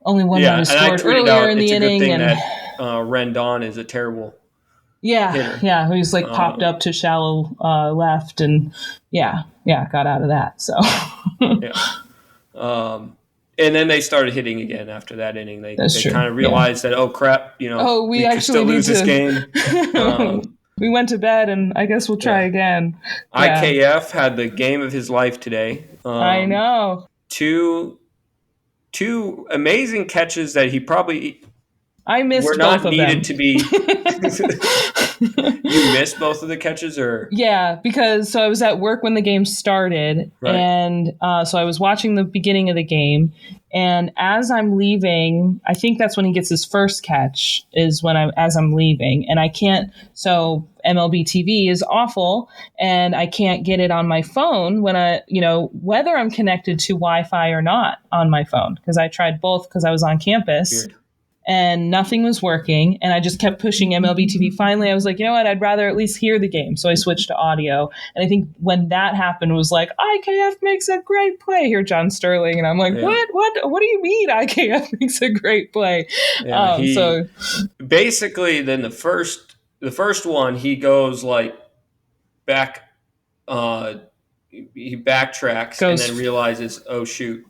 A: only one run is scored earlier in the inning.
B: And that Rendon is a terrible.
A: Yeah, he was like popped up to shallow left, and got out of that. So
B: and then they started hitting again after that inning. They kind of realized that, oh crap, we actually could still lose this game.
A: We went to bed, and I guess we'll try again. Yeah.
B: IKF had the game of his life today.
A: I know.
B: Two amazing catches that he probably.
A: I missed
B: were
A: both
B: not
A: of
B: needed
A: them.
B: to be. You missed both of the catches, or
A: because I was at work when the game started, right. And so I was watching the beginning of the game, and as I'm leaving, I think that's when he gets his first catch. Is as I'm leaving, and I can't. So MLB TV is awful, and I can't get it on my phone when whether I'm connected to Wi-Fi or not on my phone, because I tried both because I was on campus.
B: Weird.
A: And nothing was working, and I just kept pushing MLB TV. Finally, I was like, you know what? I'd rather at least hear the game. So I switched to audio. And I think when that happened, it was like, IKF makes a great play. Here, John Sterling. And I'm like, what do you mean IKF makes a great play?
B: Yeah, so basically, then the first one, he goes like back, he backtracks and then realizes, oh, shoot.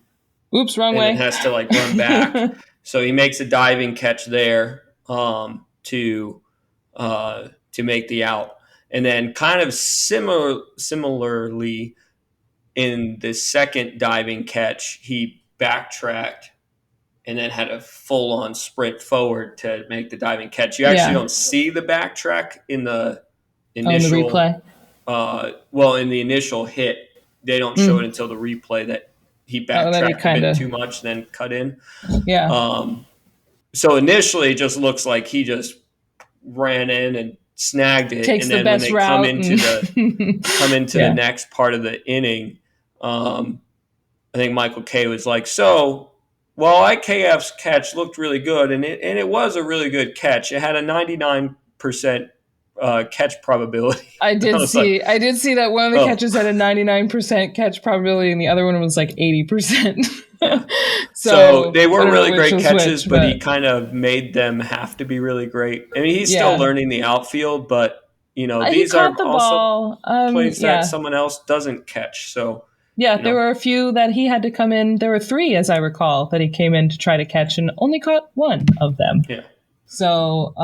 A: Oops, wrong way.
B: And has to like run back. So he makes a diving catch there to make the out, and then kind of similarly in the second diving catch, he backtracked and then had a full-on sprint forward to make the diving catch. You actually don't see the backtrack in the initial
A: in the replay.
B: In the initial hit, they don't show it until the replay that. He backtracked a bit too much, then cut in.
A: Yeah.
B: So initially, it just looks like he just ran in and snagged it,
A: Takes
B: and then
A: the best
B: when they
A: route
B: come into the next part of the inning, I think Michael Kay was like, "So, well, IKF's catch looked really good, and it was a really good catch. It had a 99% catch probability."
A: I did see that one of the catches had a 99% catch probability, and the other one was like 80%.
B: Yeah. So they were really great catches, but he kind of made them have to be really great. I mean, he's still learning the outfield, but these are also plays that someone else doesn't catch. So
A: there were a few that he had to come in. There were 3, as I recall, that he came in to try to catch, and only caught 1 of them.
B: Yeah.
A: So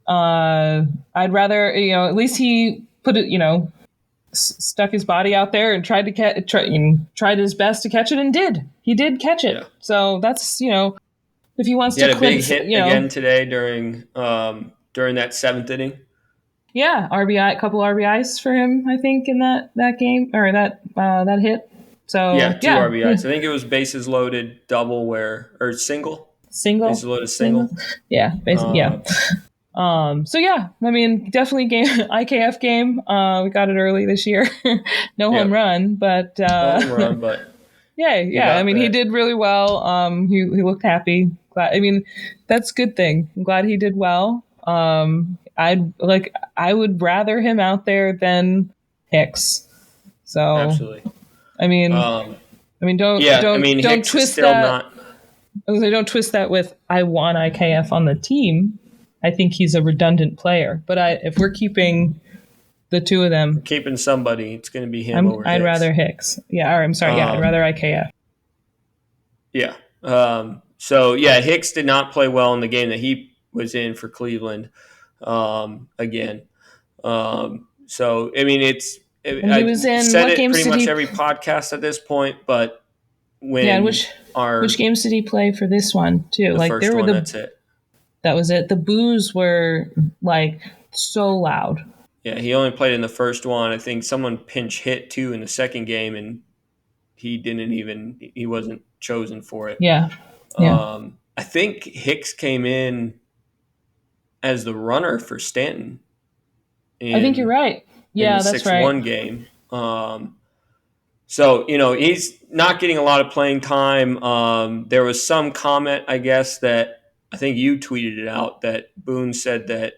A: I'd rather, at least he put it, stuck his body out there and tried to tried his best to catch it, and he did catch it. Yeah. So that's, if he wants to
B: quit, a big hit again today during that 7th inning.
A: Yeah. RBI, a couple RBIs for him, I think, in that game, or that hit. So
B: 2 RBIs. I think it was bases loaded double or single. Bases loaded single.
A: Yeah. Basically, I mean, definitely IKF game. We got it early this year. No home run, but
B: no home run, but
A: I mean, he did really well. He looked happy. I mean, that's a good thing. I'm glad he did well. I would rather him out there than Hicks. So
B: absolutely.
A: I mean, don't
B: Hicks
A: twist
B: still
A: that. Don't twist that with I want IKF on the team. I think he's a redundant player, but if we're keeping the 2 of them,
B: keeping somebody, it's going to be him.
A: I'd rather Hicks. Yeah, or I'm sorry. I'd rather IKF.
B: Yeah. Hicks did not play well in the game that he was in for Cleveland. again. So I mean,
A: And he was
B: I've
A: in
B: said
A: what
B: it
A: games
B: pretty
A: did
B: much
A: he?
B: every podcast at this point, but
A: Yeah, and
B: when
A: which games did he play for this one too?
B: the
A: Like
B: first
A: there were
B: one, that's it.
A: That was it. The boos were like so loud.
B: Yeah, he only played in the first one. I think someone pinch hit too in the second game, and he wasn't chosen for it.
A: Yeah.
B: I think Hicks came in as the runner for Stanton.
A: I think you're right. Yeah,
B: in the
A: that's
B: 6-1
A: right.
B: game. So, he's not getting a lot of playing time. There was some comment, I guess, that I think you tweeted it out that Boone said that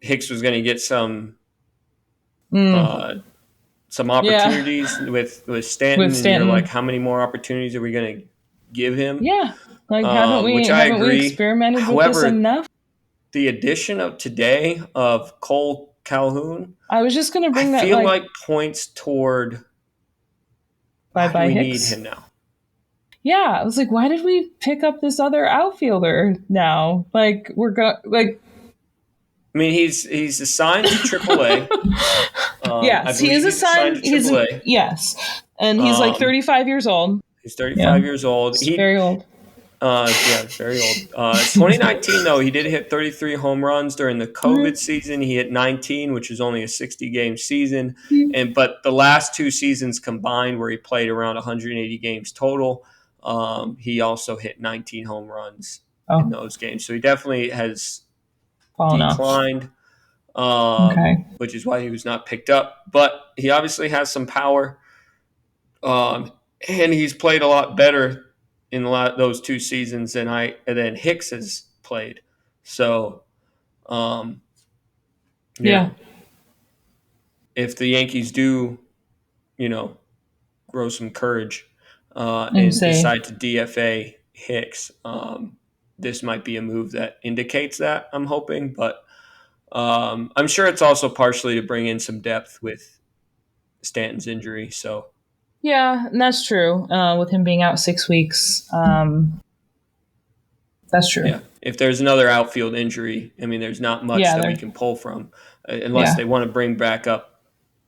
B: Hicks was going to get some opportunities with Stanton, and you're like, how many more opportunities are we going to give him?
A: Yeah, like haven't
B: Which I agree.
A: we experimented with this enough?
B: The addition of today of Cole Calhoun,
A: I was just going to bring
B: I feel like points toward why do we need him now?
A: Yeah, I was like, why did we pick up this other outfielder now? Like I
B: mean, he's assigned to AAA.
A: Yes, he is assigned to AAA. Yes, and he's like 35 years old.
B: He's 35 years old.
A: He's very old.
B: Very old. 2019, though, he did hit 33 home runs during the COVID season. He hit 19, which was only a 60-game season. But the last two seasons combined, where he played around 180 games total, he also hit 19 home runs in those games. So he definitely has declined, which is why he was not picked up. But he obviously has some power, and he's played a lot better in those two seasons than Hicks has played. So, if the Yankees do, grow some courage and decide to DFA Hicks, this might be a move that indicates that, I'm hoping. But I'm sure it's also partially to bring in some depth with Stanton's injury. So.
A: Yeah, and that's true. With him being out 6 weeks, that's true.
B: Yeah, if there's another outfield injury, I mean, there's not much that we can pull from, unless they want to bring back up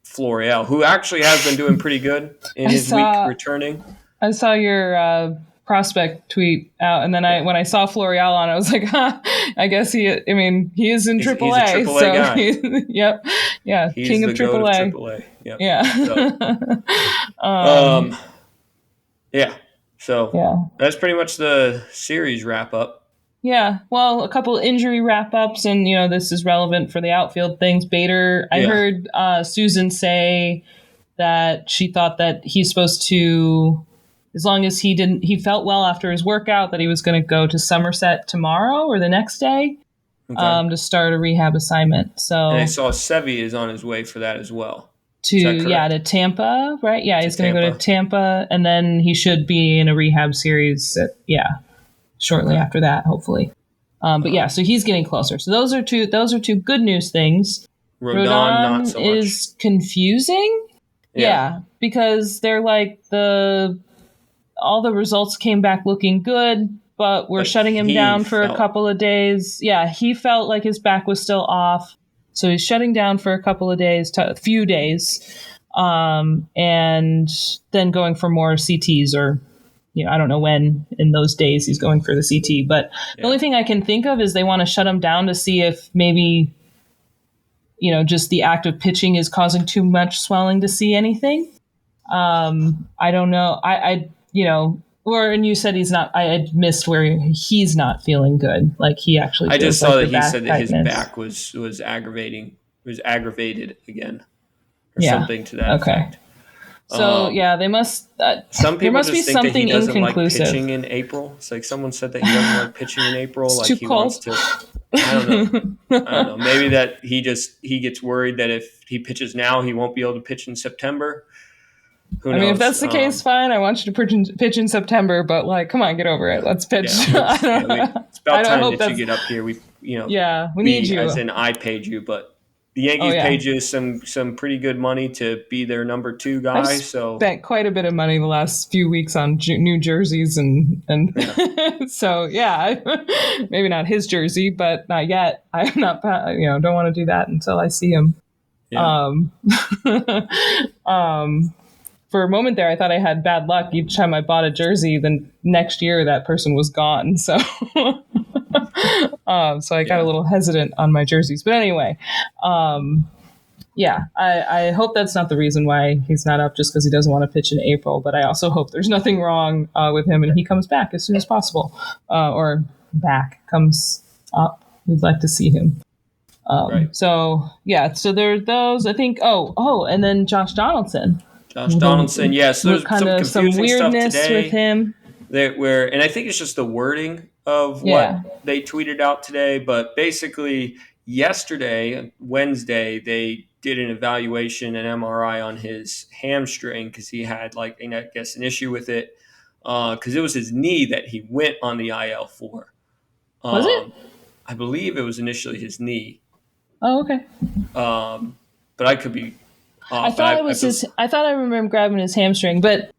B: Florial, who actually has been doing pretty good in his week returning.
A: I saw your prospect tweet out, and then when I saw Florial on, I was like, I guess he is in AAA.
B: He's a AAA guy.
A: He's king of AAA.
B: Yep.
A: Yeah.
B: So that's pretty much the series wrap up.
A: Yeah, well, a couple injury wrap ups, and this is relevant for the outfield things. Bader, I heard Susan say that she thought that he's supposed to, as long as he felt well after his workout, that he was going to go to Somerset tomorrow or the next day to start a rehab assignment. So,
B: and I saw Sevy is on his way for that as well.
A: To Tampa, right? Yeah, he's going to go to Tampa, and then he should be in a rehab series. Shortly after that, hopefully. So he's getting closer. So those are two good news things.
B: Rodon not so much.
A: Is confusing. Yeah, because they're like all the results came back looking good, but we're shutting him down for a couple of days. Yeah, he felt like his back was still off. So he's shutting down for a few days, and then going for more CTs or, I don't know when in those days he's going for the CT. But the only thing I can think of is they want to shut him down to see if maybe, just the act of pitching is causing too much swelling to see anything. I don't know. And you said he's not. I had missed where he's not feeling good. Like he actually.
B: I just saw that he said that his back was aggravated again, or something to that effect.
A: So they must.
B: Some people
A: must
B: just
A: be
B: think that he doesn't like
A: inconclusive.
B: pitching in April. It's like someone said that he doesn't like pitching in April.
A: It's
B: like
A: too
B: he
A: cold.
B: Wants to. I don't know. Maybe that he gets worried that if he pitches now, he won't be able to pitch in September. Who knows?
A: If that's the case, fine. I want you to pitch in September, but come on, get over it. Let's pitch.
B: It's about time that you get up here. We need you.
A: As
B: in I paid you, but the Yankees paid you some pretty good money to be their number 2 guy.
A: I've spent quite a bit of money the last few weeks on new jerseys and so maybe not his jersey, but not yet. I'm not don't want to do that until I see him. Yeah. For a moment there, I thought I had bad luck. Each time I bought a jersey, then next year that person was gone. So, so I got a little hesitant on my jerseys. But anyway, I hope that's not the reason why he's not up, just because he doesn't want to pitch in April. But I also hope there's nothing wring with him and he comes back as soon as possible, or comes up. We'd like to see him. Right. So there are those. I think. And then Josh Donaldson.
B: Yes. There's
A: some weirdness with him.
B: And I think it's just the wording of what they tweeted out today. But basically, yesterday, Wednesday, they did an evaluation, an MRI on his hamstring because he had, I guess, an issue with it because it was his knee that he went on the IL for.
A: Was it?
B: I believe it was initially his knee.
A: Oh, okay.
B: But I could be.
A: I thought it was his. I thought I remember grabbing his hamstring, but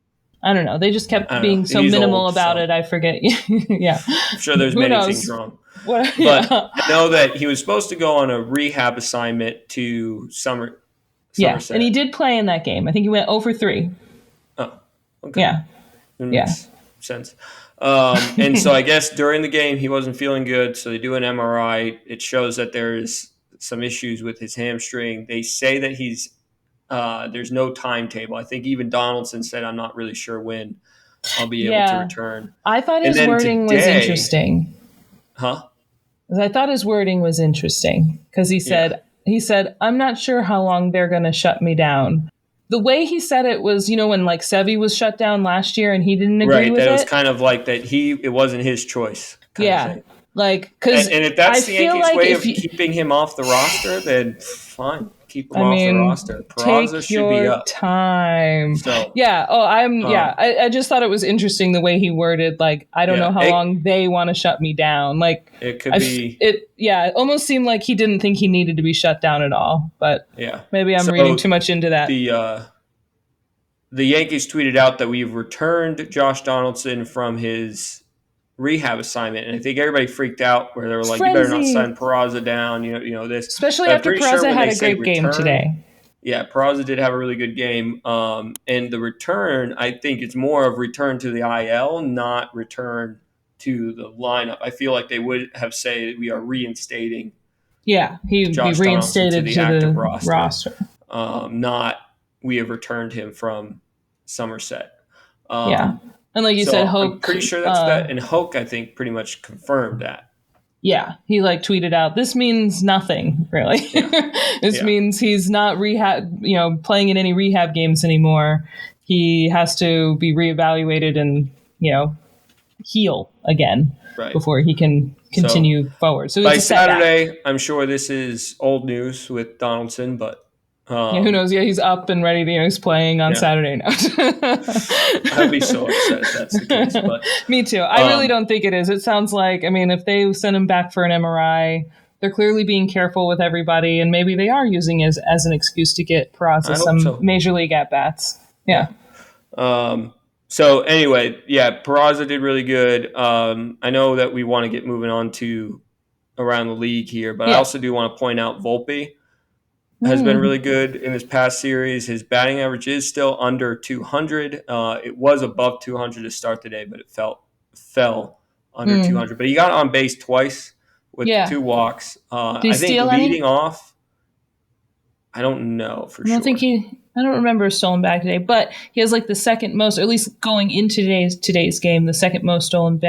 A: I don't know. They just kept being so minimal about it. I forget. Yeah,
B: I'm sure there's many things wrong. But I know that he was supposed to go on a rehab assignment to Somerset.
A: Yeah, and he did play in that game. I think he went 0-3.
B: Oh, okay.
A: Yeah,
B: that makes sense. And so I guess during the game he wasn't feeling good, so they do an MRI. It shows that there's some issues with his hamstring. They say that there's no timetable. I think even Donaldson said, I'm not really sure when I'll be able to return.
A: I thought his wording was interesting.
B: Huh?
A: I thought his wording was interesting because he said, I'm not sure how long they're going to shut me down. The way he said it was, when Sevy was shut down last year and he didn't agree with it. Right,
B: that was kind of like that it wasn't his choice.
A: Yeah. And
B: if that's the Yankees' way of keeping him off the roster, then fine. Keep him off the roster. Peraza should be up.
A: Time. So, I just thought it was interesting the way he worded, I don't know how long they want to shut me down.
B: It could be.
A: It almost seemed like he didn't think he needed to be shut down at all. But maybe I'm reading too much into that.
B: The Yankees tweeted out that we've returned Josh Donaldson from his rehab assignment, and I think everybody freaked out where they were like, you better not sign Peraza down, this.
A: Especially after Peraza had a great game today.
B: Yeah, Peraza did have a really good game. And the return, I think it's more of return to the IL, not return to the lineup. I feel like they would have said we are reinstating.
A: Yeah, he'd be reinstated to the active roster.
B: Not we have returned him from Somerset.
A: And like you said, Hoke.
B: I'm pretty sure that's that. And Hoke, I think, pretty much confirmed that.
A: Yeah. He tweeted out, this means nothing, really. Yeah. This means he's not playing in any rehab games anymore. He has to be reevaluated and, heal again before he can continue forward. So
B: by Saturday, I'm sure this is old news with Donaldson, but
A: who knows? Yeah, he's up and ready. He's playing on Saturday now.
B: I'd be so upset if that's the case. But,
A: me too. I really don't think it is. It sounds like, if they send him back for an MRI, they're clearly being careful with everybody, and maybe they are using it as an excuse to get Peraza some major league at-bats. Yeah.
B: So anyway, Peraza did really good. I know that we want to get moving on to around the league here, but I also do want to point out Volpe has been really good in this past series. His batting average is still under 200. It was above 200 to start the day, but it fell under 200. But he got on base twice with 2 walks. I think leading off, I don't know for sure.
A: I don't remember a stolen bag today, but he has the second most, or at least going into today's game, the second most stolen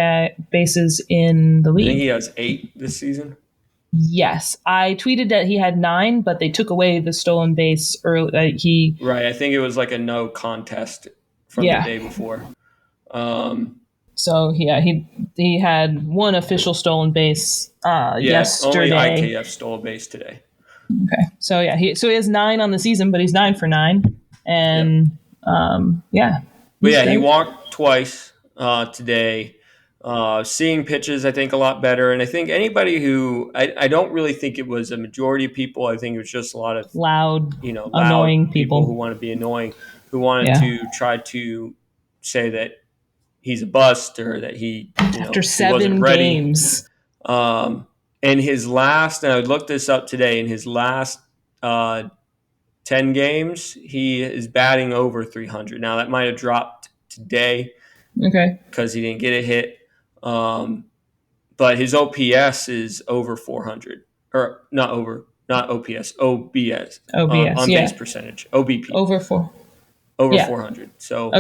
A: bases in the league.
B: I think he has 8 this season.
A: Yes, I tweeted that he had 9, but they took away the stolen base early.
B: I think it was a no contest from the day before.
A: So he had 1 official stolen base yesterday.
B: Only IKF stole a base today.
A: Okay, so he has 9 on the season, but he's 9 for 9, and
B: But he walked twice today. Seeing pitches, I think, a lot better. And I think anybody who I don't really think it was a majority of people. I think it was just a lot of
A: Loud,
B: loud
A: annoying
B: people
A: people.
B: who want to be annoying, who wanted
A: Yeah.
B: to try to say that he's a bust or that he
A: After
B: he wasn't
A: 7
B: ready.
A: games.
B: In his last, and I looked this up today, in his last 10 games, he is batting over 300. Now, that might have dropped today because he didn't get a hit. But his OPS is over 400. Or not OPS, OBS. On base percentage, OBP.
A: Over
B: 400. So,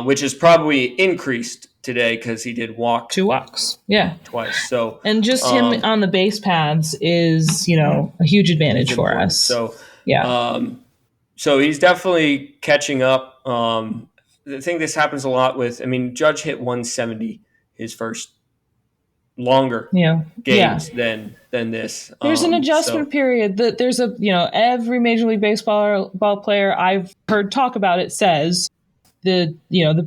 B: which is probably increased today because he did walk
A: 2 walks.
B: Twice. So,
A: and just him on the base paths is, a huge advantage for us.
B: So, so he's definitely catching up. I think this happens a lot with, Judge hit 170 his first longer games than this.
A: There's an adjustment period. That there's every Major League Baseball player I've heard talk about it says the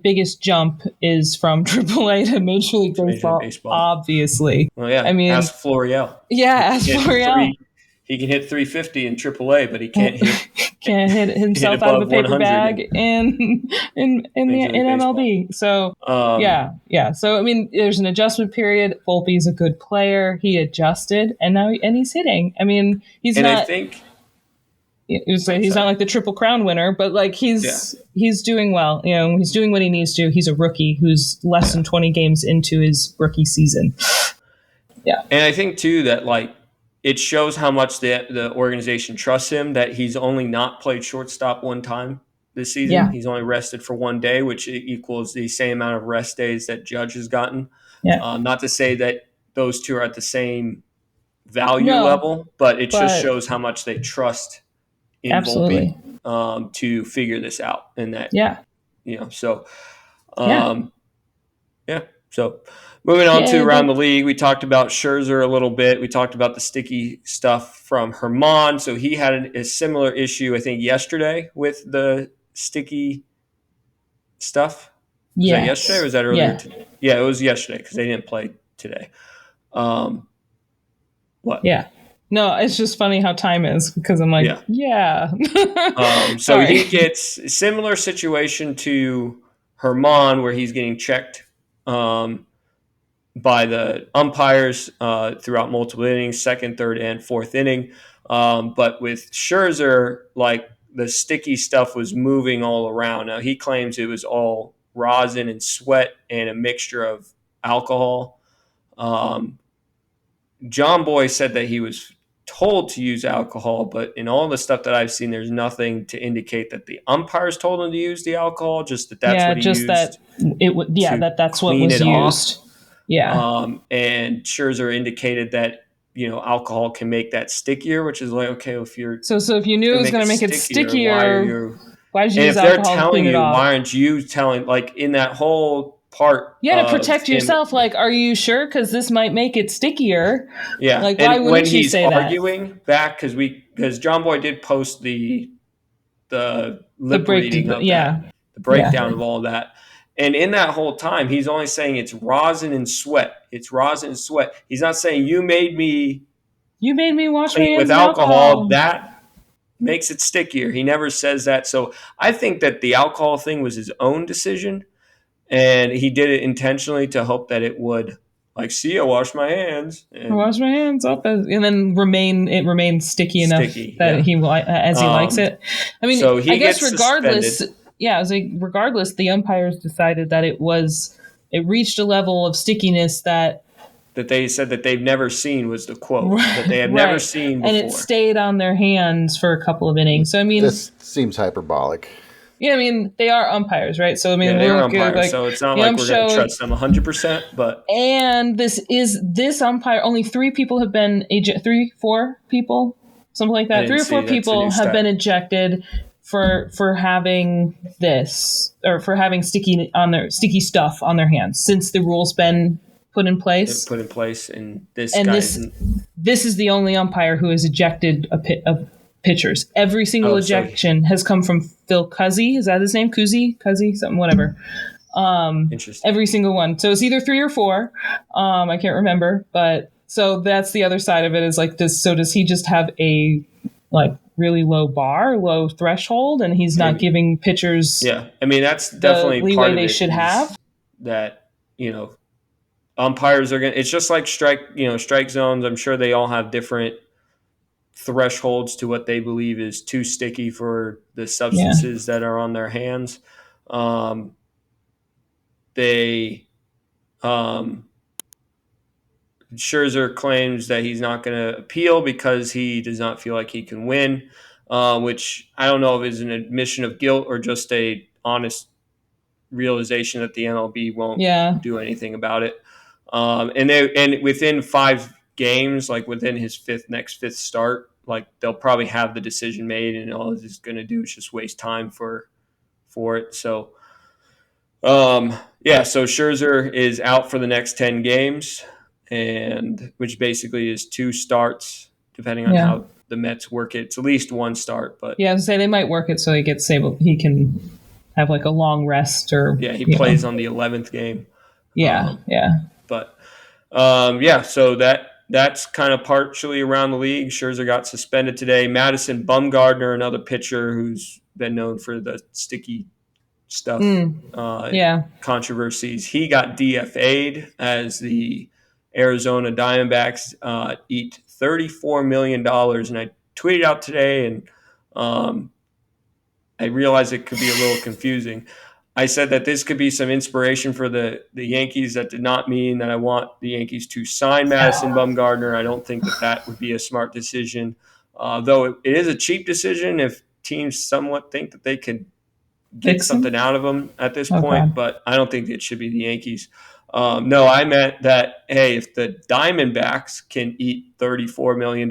A: biggest jump is from AAA to Major League Baseball. Obviously.
B: Well, yeah. Ask Florial.
A: Yeah, ask Florial.
B: He can hit 350 in AAA, but he can't hit
A: himself out of a paper bag in MLB. So yeah. So there's an adjustment period. Volpe's a good player. He adjusted, and he's hitting. He's not. I think he's not like the Triple Crown winner, but like he's doing well. He's doing what he needs to. He's a rookie who's less than 20 games into his rookie season. Yeah,
B: and I think too that it shows how much the organization trusts him, that he's only not played shortstop one time this season. Yeah. He's only rested for 1 day, which equals the same amount of rest days that Judge has gotten.
A: Yeah.
B: Not to say that those two are at the same value level, but it just shows how much they trust in Volpe to figure this out. And that, so, So moving on to around the league, we talked about Scherzer a little bit. We talked about the sticky stuff from Herman. So he had a similar issue, I think, yesterday with the sticky stuff. Was that yesterday or was that earlier? Yeah, it was yesterday because they didn't play today. What?
A: Yeah. No, it's just funny how time is because I'm like,
B: so he gets a similar situation to Herman where he's getting checked by the umpires throughout multiple innings, second, third, and fourth inning. But with Scherzer, the sticky stuff was moving all around. Now, he claims it was all rosin and sweat and a mixture of alcohol. John Boy said that he was told to use alcohol, but in all the stuff that I've seen, there's nothing to indicate that the umpires told him to use the alcohol, just that's what he used.
A: That's what was used.
B: And Scherzer indicated that, alcohol can make that stickier, which is if you're...
A: So if you knew it was going to make it stickier, why did you use
B: alcohol? And if they're telling you, why aren't you telling, in that whole part...
A: You had to protect yourself. Are you sure? Because this might make it stickier.
B: Yeah.
A: Why wouldn't you say that?
B: When he's arguing back, because John Boy did post the lip reading of that, the breakdown of all that. And in that whole time, he's only saying it's rosin and sweat. It's rosin and sweat. He's not saying you made me
A: wash my hands
B: with alcohol. That makes it stickier. He never says that. So I think that the alcohol thing was his own decision, and he did it intentionally to hope that it would, see, I wash my hands.
A: I wash my hands up, and then remain sticky enough that he likes it. So I guess regardless.
B: Suspended.
A: Yeah, regardless, the umpires decided that it reached a level of stickiness that
B: they said that they've never seen, was the quote, that they have never seen before.
A: And it stayed on their hands for a couple of innings. So,
C: this seems hyperbolic.
A: Yeah, they are umpires, right? So,
B: they are umpires, so it's not like we're going to trust them 100%, but...
A: And this umpire, only 3 people have been, 4 people, something like that. 3 or 4 people have been ejected for having this, or for having sticky stuff on their hands since the rule's been put in place.
B: And
A: this is the only umpire who has ejected of pitchers. Every single ejection has come from Phil Cuzzi. Is that his name? Cuzzi, something, whatever.
B: Interesting.
A: Every single one. So it's either 3 or 4. I can't remember, but so that's the other side of it is like this. So does he just have a like really low bar, low threshold, and he's not giving pitchers
B: Yeah, I mean that's
A: the
B: definitely
A: leeway
B: part of
A: they
B: it
A: should have?
B: that umpires are going to, it's just like strike zones. I'm sure they all have different thresholds to what they believe is too sticky for the substances that are on their hands. They Scherzer claims that he's not going to appeal because he does not feel like he can win, which I don't know if is an admission of guilt or just a honest realization that the MLB won't do anything about it. And within 5 games, like within his fifth start, like they'll probably have the decision made, and all he's going to do is just waste time for it. So, so Scherzer is out for the next 10 games, and which basically is 2 starts, depending on how the Mets work it. It's at least 1 start, but
A: I was say they might work it so he gets able, he can have like a long rest or
B: he plays on the 11th game. But so that's kind of partially around the league. Scherzer got suspended today. Madison Bumgarner, another pitcher who's been known for the sticky stuff, controversies, he got DFA'd as the Arizona Diamondbacks eat $34 million. And I tweeted out today, and I realize it could be a little confusing. I said that this could be some inspiration for the Yankees. That did not mean that I want the Yankees to sign Madison Bumgarner. I don't think that would be a smart decision, though it is a cheap decision if teams somewhat think that they could get something out of him at this point. But I don't think it should be the Yankees. No, I meant that, hey, if the Diamondbacks can eat $34 million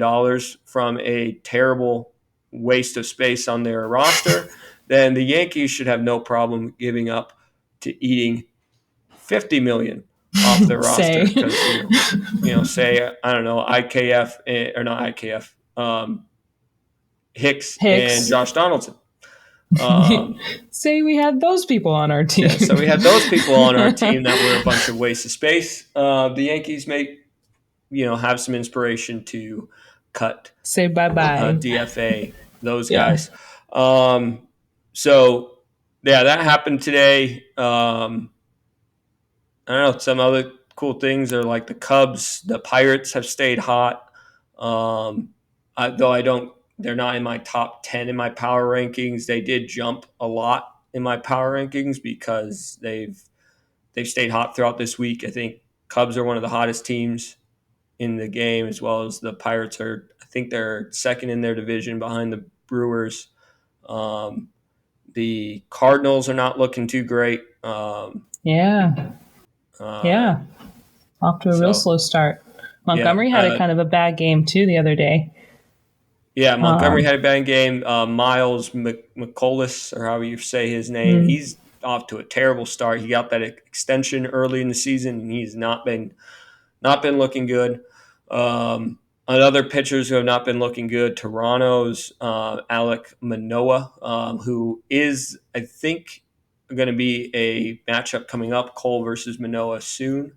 B: from a terrible waste of space on their roster, then the Yankees should have no problem giving up to eating $50 million off their roster. Because say I don't know, IKF or not IKF, Hicks and Josh Donaldson.
A: Say we had those people on our team.
B: So we had those people on our team that were a bunch of waste of space. The Yankees may have some inspiration to cut,
A: say bye-bye,
B: DFA those guys. So that happened today. I don't know, some other cool things are like the Cubs, the Pirates have stayed hot. They're not in my top 10 in my power rankings. They did jump a lot in my power rankings because they've stayed hot throughout this week. I think Cubs are one of the hottest teams in the game, as well as the Pirates are. I think they're second in their division behind the Brewers. The Cardinals are not looking too great.
A: Off to a real slow start. Montgomery had a kind of a bad game too the other day.
B: Yeah, Montgomery had a bad game. Miles McCollus, or however you say his name, he's off to a terrible start. He got that extension early in the season, and he's not been looking good. Other pitchers who have not been looking good, Toronto's Alek Manoah, who is, I think, going to be a matchup coming up, Cole versus Manoah soon.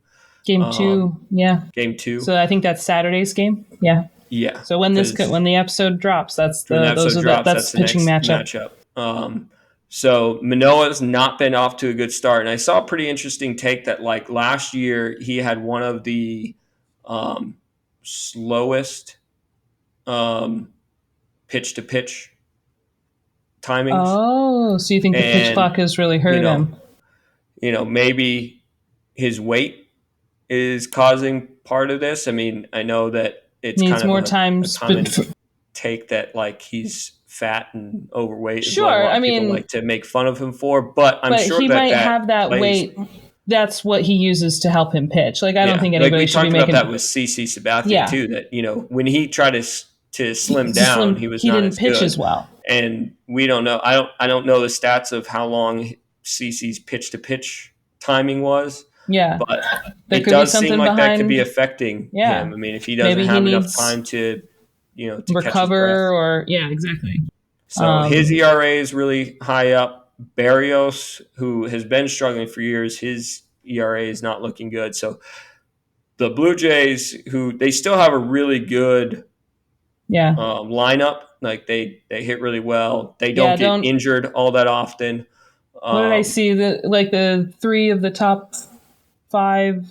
A: Game 2,
B: Game 2.
A: So I think that's Saturday's game.
B: Yeah.
A: So when the episode drops, that's the pitching matchup.
B: So Manoah's not been off to a good start, and I saw a pretty interesting take that like last year he had one of the slowest pitch to pitch timings.
A: Oh, so you think the pitch clock has really hurt him?
B: Maybe his weight is causing part of this. I mean, I know that it's
A: needs
B: kind of
A: more
B: a common take that like he's fat and overweight.
A: Sure, I mean,
B: people like to make fun of him for, but I'm sure
A: he might have that weight. That's what he uses to help him pitch. Like I don't think anybody should be making.
B: We talked about that with CC Sabathia too. That when he tried to slim down, he didn't
A: pitch as well.
B: And we don't know. I don't know the stats of how long CC's pitch to pitch timing was.
A: Yeah,
B: but it does seem like that could be affecting him. I mean, if he doesn't have enough time to
A: recover, or exactly.
B: So his ERA is really high up Barrios, who has been struggling for years, his ERA is not looking good. So the Blue Jays, who they still have a really good lineup, like they hit really well. They don't get injured all that often.
A: What did I see? The 3 of the top 5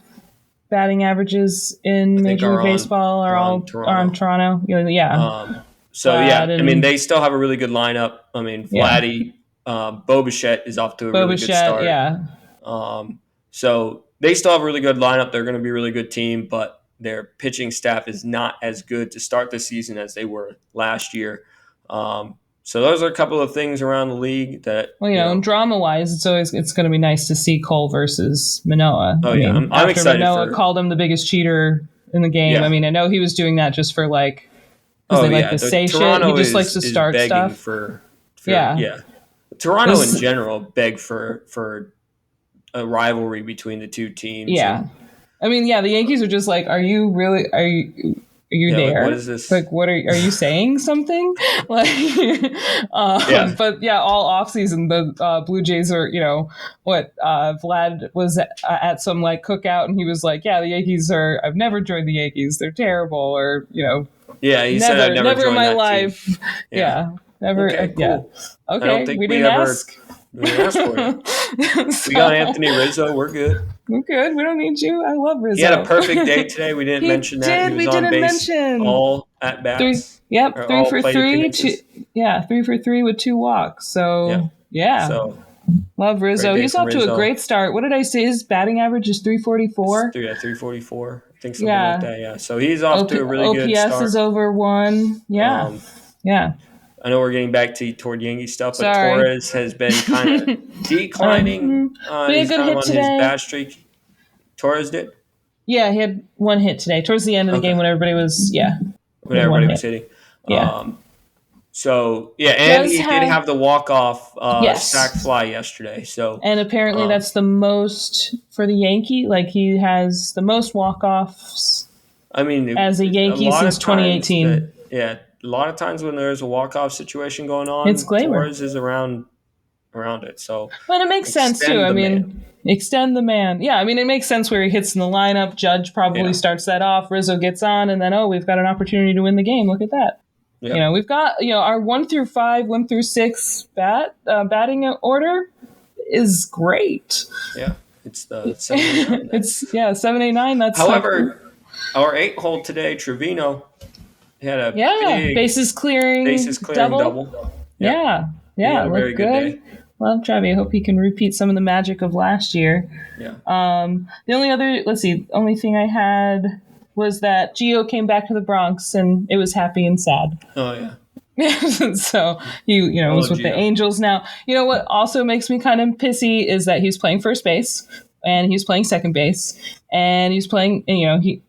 A: batting averages in Major League Baseball are on Toronto. Yeah.
B: I mean, they still have a really good lineup. I mean, Vladdy, Bo Bichette is off to a really good start.
A: Yeah.
B: So they still have a really good lineup. They're going to be a really good team, but their pitching staff is not as good to start the season as they were last year. So those are a couple of things around the league that
A: and drama-wise, it's going to be nice to see Cole versus Manoah.
B: Oh, yeah. I'm excited.
A: Manoah called him the biggest cheater in the game. Yeah. I mean, I know he was doing that just for because they like to say
B: Toronto
A: shit. He just likes to start stuff.
B: For Toronto in general beg for a rivalry between the two teams.
A: Yeah. I mean, the Yankees are just like, are you there?
B: Like, what is this?
A: Like, what are you saying something? But all off season, the Blue Jays are, Vlad was at some cookout and he was like, the Yankees I've never joined the Yankees. They're terrible. Or,
B: he said I've never
A: in my life.
B: Team.
A: Yeah. Never.
B: Okay, cool.
A: Okay. We didn't ask.
B: We didn't ask for it. We got Anthony Rizzo. We're good.
A: We're good. We don't need you. I love Rizzo.
B: He had a perfect day today. We didn't mention that.
A: We didn't mention
B: all at bats.
A: 3 for 3. 3 for 3 with 2 walks. So So love Rizzo. He's off to a great start. What did I say? His batting average is 344.
B: 344. I think something like that. Yeah. So he's off to a really good start.
A: OPS is over 1. Yeah.
B: I know we're getting back toward Yankee stuff, but Torres has been kind of declining. He's kind of on his bad streak. Torres did?
A: Yeah, he had 1 hit today. Towards the end of the game when everybody was,
B: when everybody was hitting.
A: Yeah.
B: And he did have the walk-off sac fly yesterday.
A: And apparently that's the most for the Yankee. Like, he has the most walk-offs as a Yankee since 2018.
B: A lot of times when there's a walk-off situation going on,
A: it's
B: Torres is around it. So,
A: but it makes sense too. Extend the man. Yeah, I mean, it makes sense where he hits in the lineup. Judge probably starts that off. Rizzo gets on, and then we've got an opportunity to win the game. Look at that. Yeah. We've got our 1 through 5, 1 through 6 batting order is great.
B: Yeah, it's the 7-8-9.
A: It's 7-8-9. That's
B: however, our 8-hole today, Trevino. He had a big
A: bases clearing double. Yeah,
B: very good day.
A: Love Trevi. I hope he can repeat some of the magic of last year.
B: Yeah.
A: The only thing I had was that Gio came back to the Bronx and it was happy and sad.
B: Oh yeah.
A: So he was with Gio. The Angels now. You know what also makes me kind of pissy is that he's playing first base and he's playing second base and he's playing.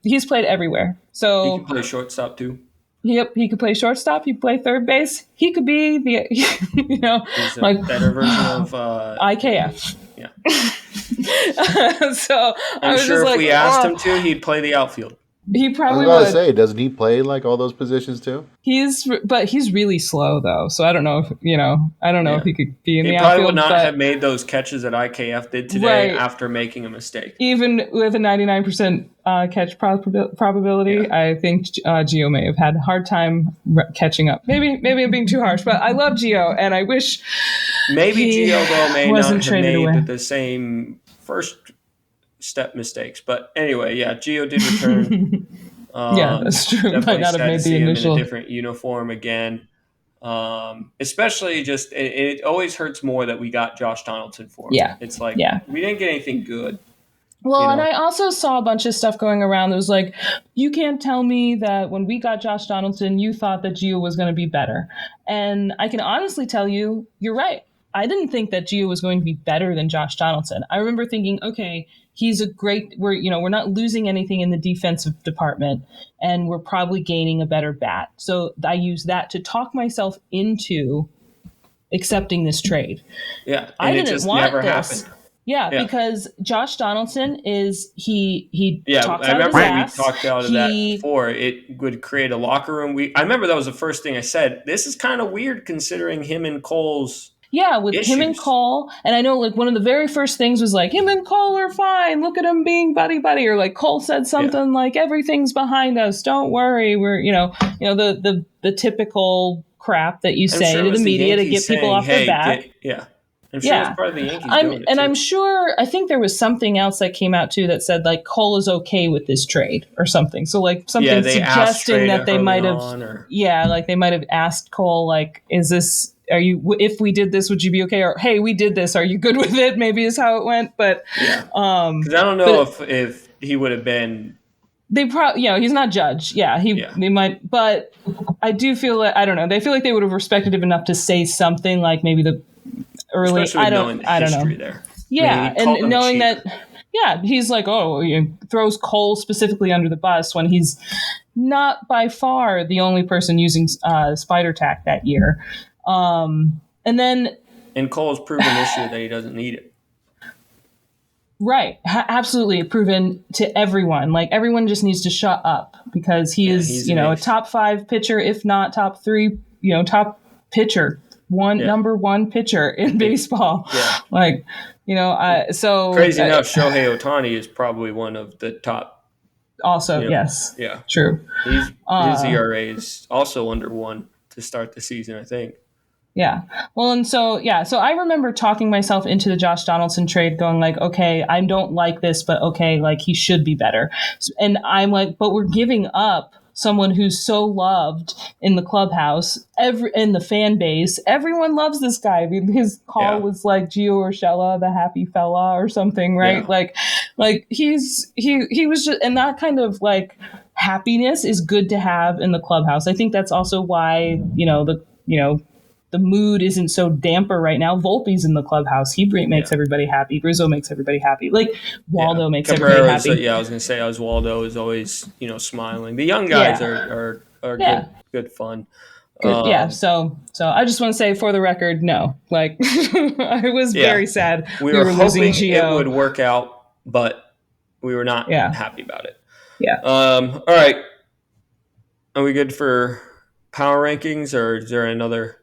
A: He's played everywhere. So
B: he can play shortstop too.
A: Yep, he could play shortstop. He could play third base. He could be the,
B: he's a better version of
A: IKF.
B: Yeah.
A: So
B: I'm sure if we asked him to, he'd play the outfield.
A: He probably would.
C: I was about to say, doesn't he play all those positions too?
A: But he's really slow though, so I don't know if if he could be in the outfield.
B: He probably would not have made those catches that IKF did today after making a mistake.
A: Even with a 99% catch probability, I think Gio may have had a hard time catching up. Maybe I'm being too harsh, but I love Gio, and I wish
B: maybe Gio though may not have made the same first step mistakes, but anyway, Gio did return.
A: That's true. Might not have made the initial.
B: In a different uniform again. Especially just it always hurts more that we got Josh Donaldson for him.
A: Yeah,
B: it's like we didn't get anything good.
A: Well, and I also saw a bunch of stuff going around that was like, you can't tell me that when we got Josh Donaldson, you thought that Gio was going to be better. And I can honestly tell you, you're right. I didn't think that Gio was going to be better than Josh Donaldson. I remember thinking, okay, he's we're not losing anything in the defensive department, and we're probably gaining a better bat. So I use that to talk myself into accepting this trade.
B: Yeah,
A: I didn't
B: just
A: want
B: never
A: this.
B: happened.
A: Yeah, because Josh Donaldson is he talks
B: I
A: out
B: remember
A: of his ass.
B: We talked out of that before. It would create a locker room. I remember that was the first thing I said. This is kind of weird considering him and Cole's
A: Yeah, with him and
B: issues.
A: Cole. And I know like one of the very first things was like, him and Cole are fine. Look at them being buddy buddy. Or like Cole said something like, everything's behind us. Don't worry. We're, the typical crap that you say to the media to get people off their back.
B: I'm sure it's part of the Yankees doing it too.
A: And I'm sure, I think there was something else that came out too that said like Cole is okay with this trade or something. So like something suggesting that they might have, like they might have asked Cole like, if we did this, would you be okay? Or, hey, we did this. Are you good with it? Maybe is how it went. But
B: because I don't know if he would have been.
A: They probably, he's not Judge. They might, but I do feel like, I don't know. They feel like they would have respected him enough to say something like maybe the early. I don't know.
B: There.
A: Yeah, and knowing that. Yeah, he's like, he throws Cole specifically under the bus when he's not by far the only person using spider tack that year. And
B: Cole's proven this year that he doesn't need it.
A: Right. Absolutely proven to everyone. Like everyone just needs to shut up because he's a top 5 pitcher, if not top 3, top pitcher, number 1 pitcher in baseball. Yeah. Like, so
B: crazy enough, Shohei Ohtani is probably one of the top.
A: Also, yes.
B: Yeah.
A: True.
B: His ERA is also under 1 to start the season, I think.
A: Yeah. Well, and so I remember talking myself into the Josh Donaldson trade going like, okay, I don't like this, but okay, like he should be better. And I'm like, but we're giving up someone who's so loved in the clubhouse, in the fan base. Everyone loves this guy. I mean, his call was like Gio Urshela, the happy fella or something, right? Yeah. Like he was just, and that kind of like happiness is good to have in the clubhouse. I think that's also why, the mood isn't so damper right now. Volpe's in the clubhouse. He makes everybody happy. Rizzo makes everybody happy. Like Waldo makes everybody happy.
B: I was going to say Oswaldo is always, smiling. The young guys are good fun.
A: Good, So I just want to say for the record, no. Like I was very sad.
B: We were hoping it would work out, but we were not happy about it.
A: Yeah.
B: All right. Are we good for power rankings, or is there another?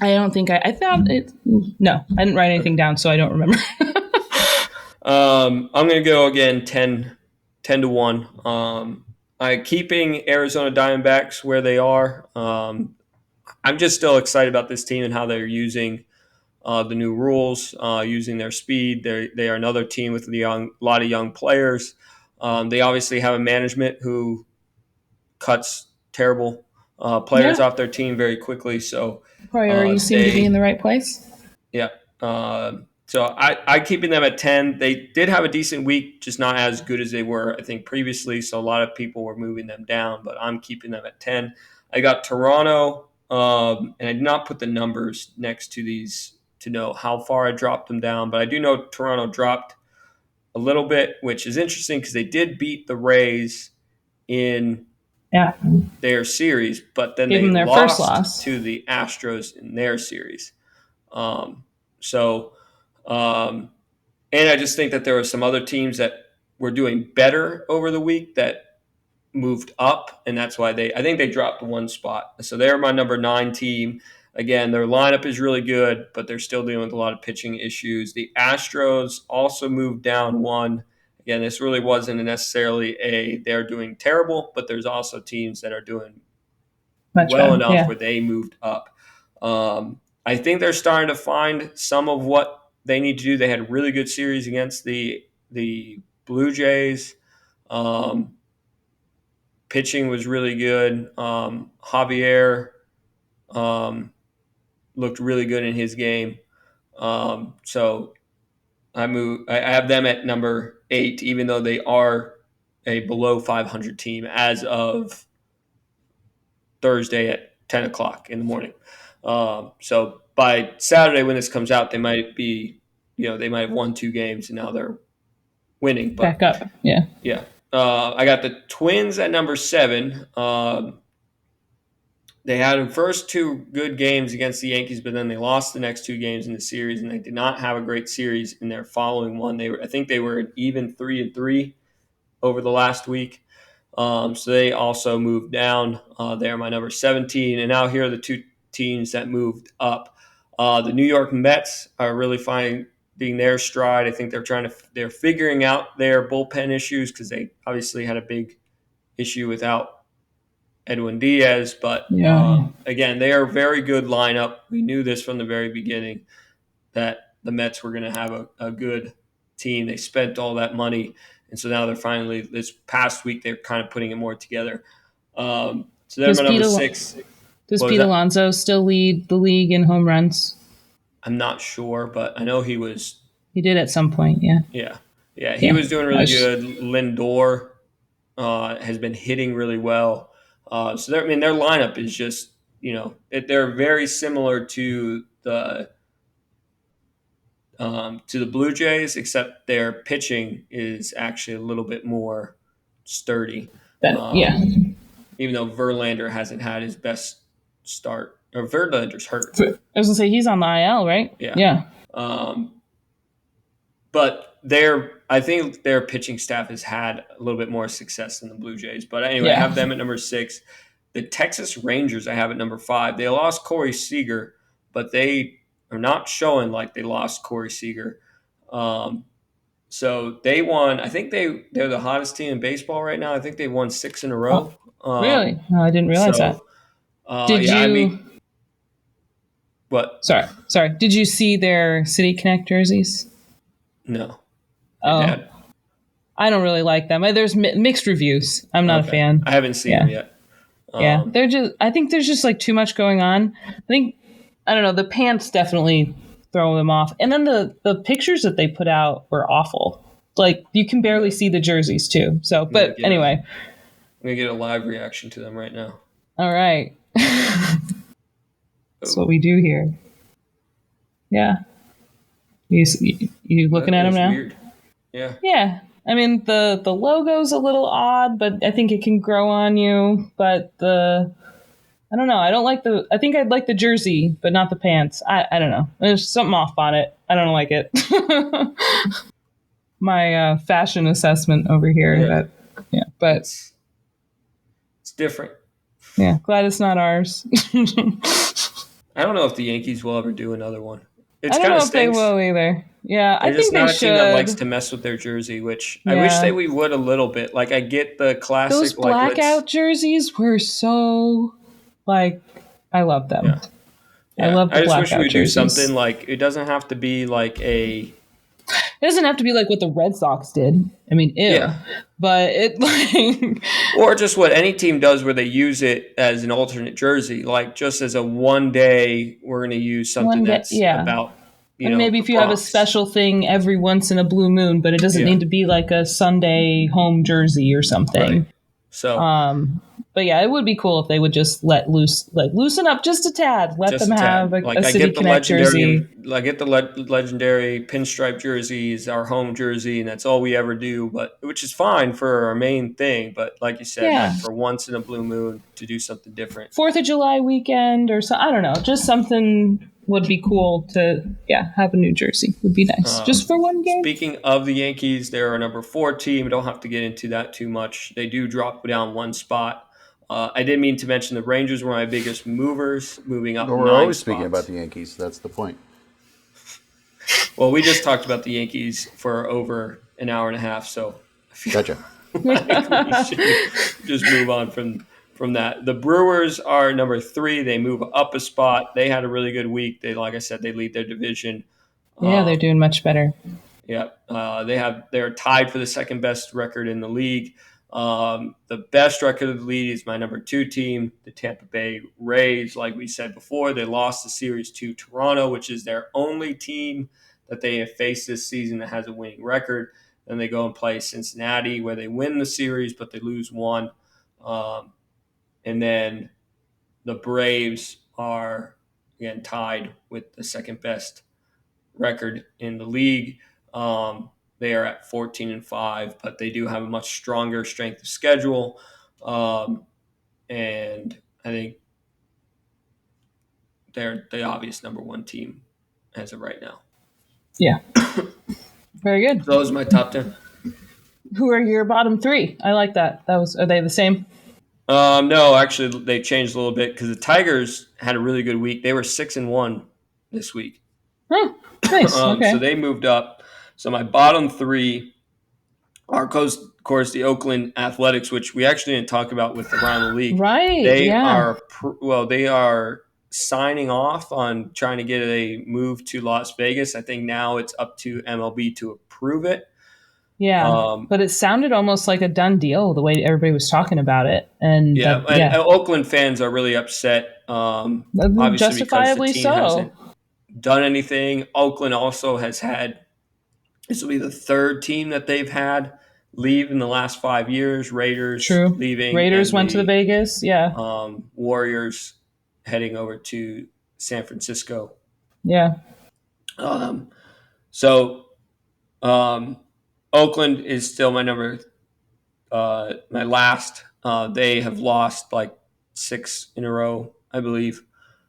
A: I don't think I found it. No, I didn't write anything down, so I don't remember.
B: I'm going to go again 10-1. I'm keeping Arizona Diamondbacks where they are. I'm just still excited about this team and how they're using the new rules, using their speed. They are another team with a lot of young players. They obviously have a management who cuts terrible players off their team very quickly. So
A: priorities seem to be in the right place.
B: Yeah. So I keeping them at 10. They did have a decent week, just not as good as they were, I think, previously. So a lot of people were moving them down, but I'm keeping them at 10. I got Toronto, and I did not put the numbers next to these to know how far I dropped them down, but I do know Toronto dropped a little bit, which is interesting because they did beat the Rays in their series, but then they lost to the Astros in their series. And I just think that there were some other teams that were doing better over the week that moved up, and that's why I think they dropped 1 spot. So they're my number 9 team. Again, their lineup is really good, but they're still dealing with a lot of pitching issues. The Astros also moved down 1. Again, this really wasn't necessarily they're doing terrible, but there's also teams that are doing enough where they moved up. I think they're starting to find some of what they need to do. They had a really good series against the Blue Jays. Pitching was really good. Javier looked really good in his game. So I have them at number 8, even though they are a below 500 team as of Thursday at 10 o'clock in the morning. So by Saturday when this comes out, they might be, they might have won 2 games and now they're winning.
A: But, back up. Yeah.
B: Yeah. I got the Twins at number 7. They had the first 2 good games against the Yankees, but then they lost the next 2 games in the series, and they did not have a great series in their following one. I think they were an even 3-3 over the last week. So they also moved down. They're my number 17. And now here are the 2 teams that moved up. The New York Mets are really finding their stride. I think they're figuring out their bullpen issues because they obviously had a big issue without Edwin Diaz. But
A: Yeah.
B: again, they are a very good lineup. We knew this from the very beginning that the Mets were going to have a good team. They spent all that money, and so now they're finally, this past week, they're kind of putting it more together. So they're my number 6.
A: Does
B: What was
A: Pete
B: that?
A: Alonso still lead the league in home runs?
B: I'm not sure, but I know he was.
A: He did at some point, yeah.
B: Yeah, he was doing really good. Lindor has been hitting really well. So their lineup is just, they're very similar to the Blue Jays, except their pitching is actually a little bit more sturdy.
A: Yeah.
B: Even though Verlander hasn't had his best start, or Verlander's hurt.
A: I was gonna say he's on the IL, right?
B: Yeah. But I think their pitching staff has had a little bit more success than the Blue Jays. But anyway, I have them at number 6. The Texas Rangers I have at number 5. They lost Corey Seager, but they are not showing like they lost Corey Seager. So they won. I think they're the hottest team in baseball right now. I think they won 6 in a row.
A: Really? No, I didn't realize that. Did you?
B: What?
A: Sorry. Did you see their City Connect jerseys?
B: No.
A: Dad? I don't really like them. There's mixed reviews. I'm not a fan.
B: I haven't seen them yet.
A: Yeah, I think there's just like too much going on. I don't know. The pants definitely throw them off, and then the pictures that they put out were awful. Like you can barely see the jerseys too. So, but anyway,
B: I'm gonna get a live reaction to them right now.
A: All right. That's what we do here. Yeah. You looking at them now?
B: Weird. Yeah.
A: Yeah. I mean, the logo's a little odd, but I think it can grow on you. But I don't know. I think I'd like the jersey, but not the pants. I don't know. There's something off on it. I don't like it. My fashion assessment over here. But
B: it's different.
A: Yeah. Glad it's not ours.
B: I don't know if the Yankees will ever do another one.
A: I don't know if they will either. Yeah, I think they should. They're just not a team
B: that likes to mess with their jersey, which I wish they would a little bit. Like I get the classic.
A: Those blackout jerseys were so, I love them.
B: Yeah.
A: I love the blackout jerseys. I just wish we would do
B: something like, it doesn't have to be like
A: It doesn't have to be like what the Red Sox did. I mean, ew. Yeah. But it
B: or just what any team does where they use it as an alternate jersey, like just as a one day, we're going to use something that's about,
A: and maybe if you have a special thing every once in a blue moon, but it doesn't need to be like a Sunday home jersey or something.
B: Right. So,
A: but yeah, it would be cool if they would just loosen up just a tad. Let them have a City Connect jersey.
B: I get the legendary pinstripe jerseys, our home jersey, and that's all we ever do. But which is fine for our main thing. But like you said, like for once in a blue moon to do something different.
A: 4th of July weekend or so, I don't know, just something would be cool to have a new jersey. Would be nice just for one game.
B: Speaking of the Yankees, they're our number 4 team. Don't have to get into that too much. They do drop down one spot. I did mean to mention the Rangers were my biggest movers, moving up.
C: We're always speaking about the Yankees. That's the point.
B: Well, we just talked about the Yankees for over an hour and a half, so I feel
C: gotcha.
B: Like we should just move on from that. The Brewers are number 3. They move up a spot. They had a really good week. Like I said, they lead their division.
A: Yeah, they're doing much better.
B: Yeah, they're tied for the second best record in the league. The best record of the league is my number 2 team, the Tampa Bay Rays. Like we said before, they lost the series to Toronto, which is their only team that they have faced this season that has a winning record. Then they go and play Cincinnati, where they win the series, but they lose one. And then the Braves are, again, tied with the second best record in the league. They are at 14-5, but they do have a much stronger strength of schedule. And I think they're the obvious number 1 team as of right now.
A: Yeah. Very good.
B: So those are my top 10.
A: Who are your bottom 3? I like that. Are they the same?
B: No, actually, they changed a little bit because the Tigers had a really good week. They were 6-1 this week.
A: Oh, nice. Okay.
B: So they moved up. So my bottom three are, of course, the Oakland Athletics, which we actually didn't talk about with around the league.
A: Right.
B: They
A: yeah.
B: they are signing off on trying to get a move to Las Vegas. I think now it's up to MLB to approve it.
A: Yeah, but it sounded almost like a done deal the way everybody was talking about it, and
B: Oakland fans are really upset. Obviously,
A: justifiably
B: because the team hasn't
A: so.
B: done anything. Oakland also has had, this will be the third team that they've had leave in the last 5 years. Raiders leaving.
A: Raiders went to the Vegas. Yeah.
B: Warriors heading over to San Francisco.
A: Yeah.
B: So Oakland is still my my last. They have lost like 6 in a row, I believe.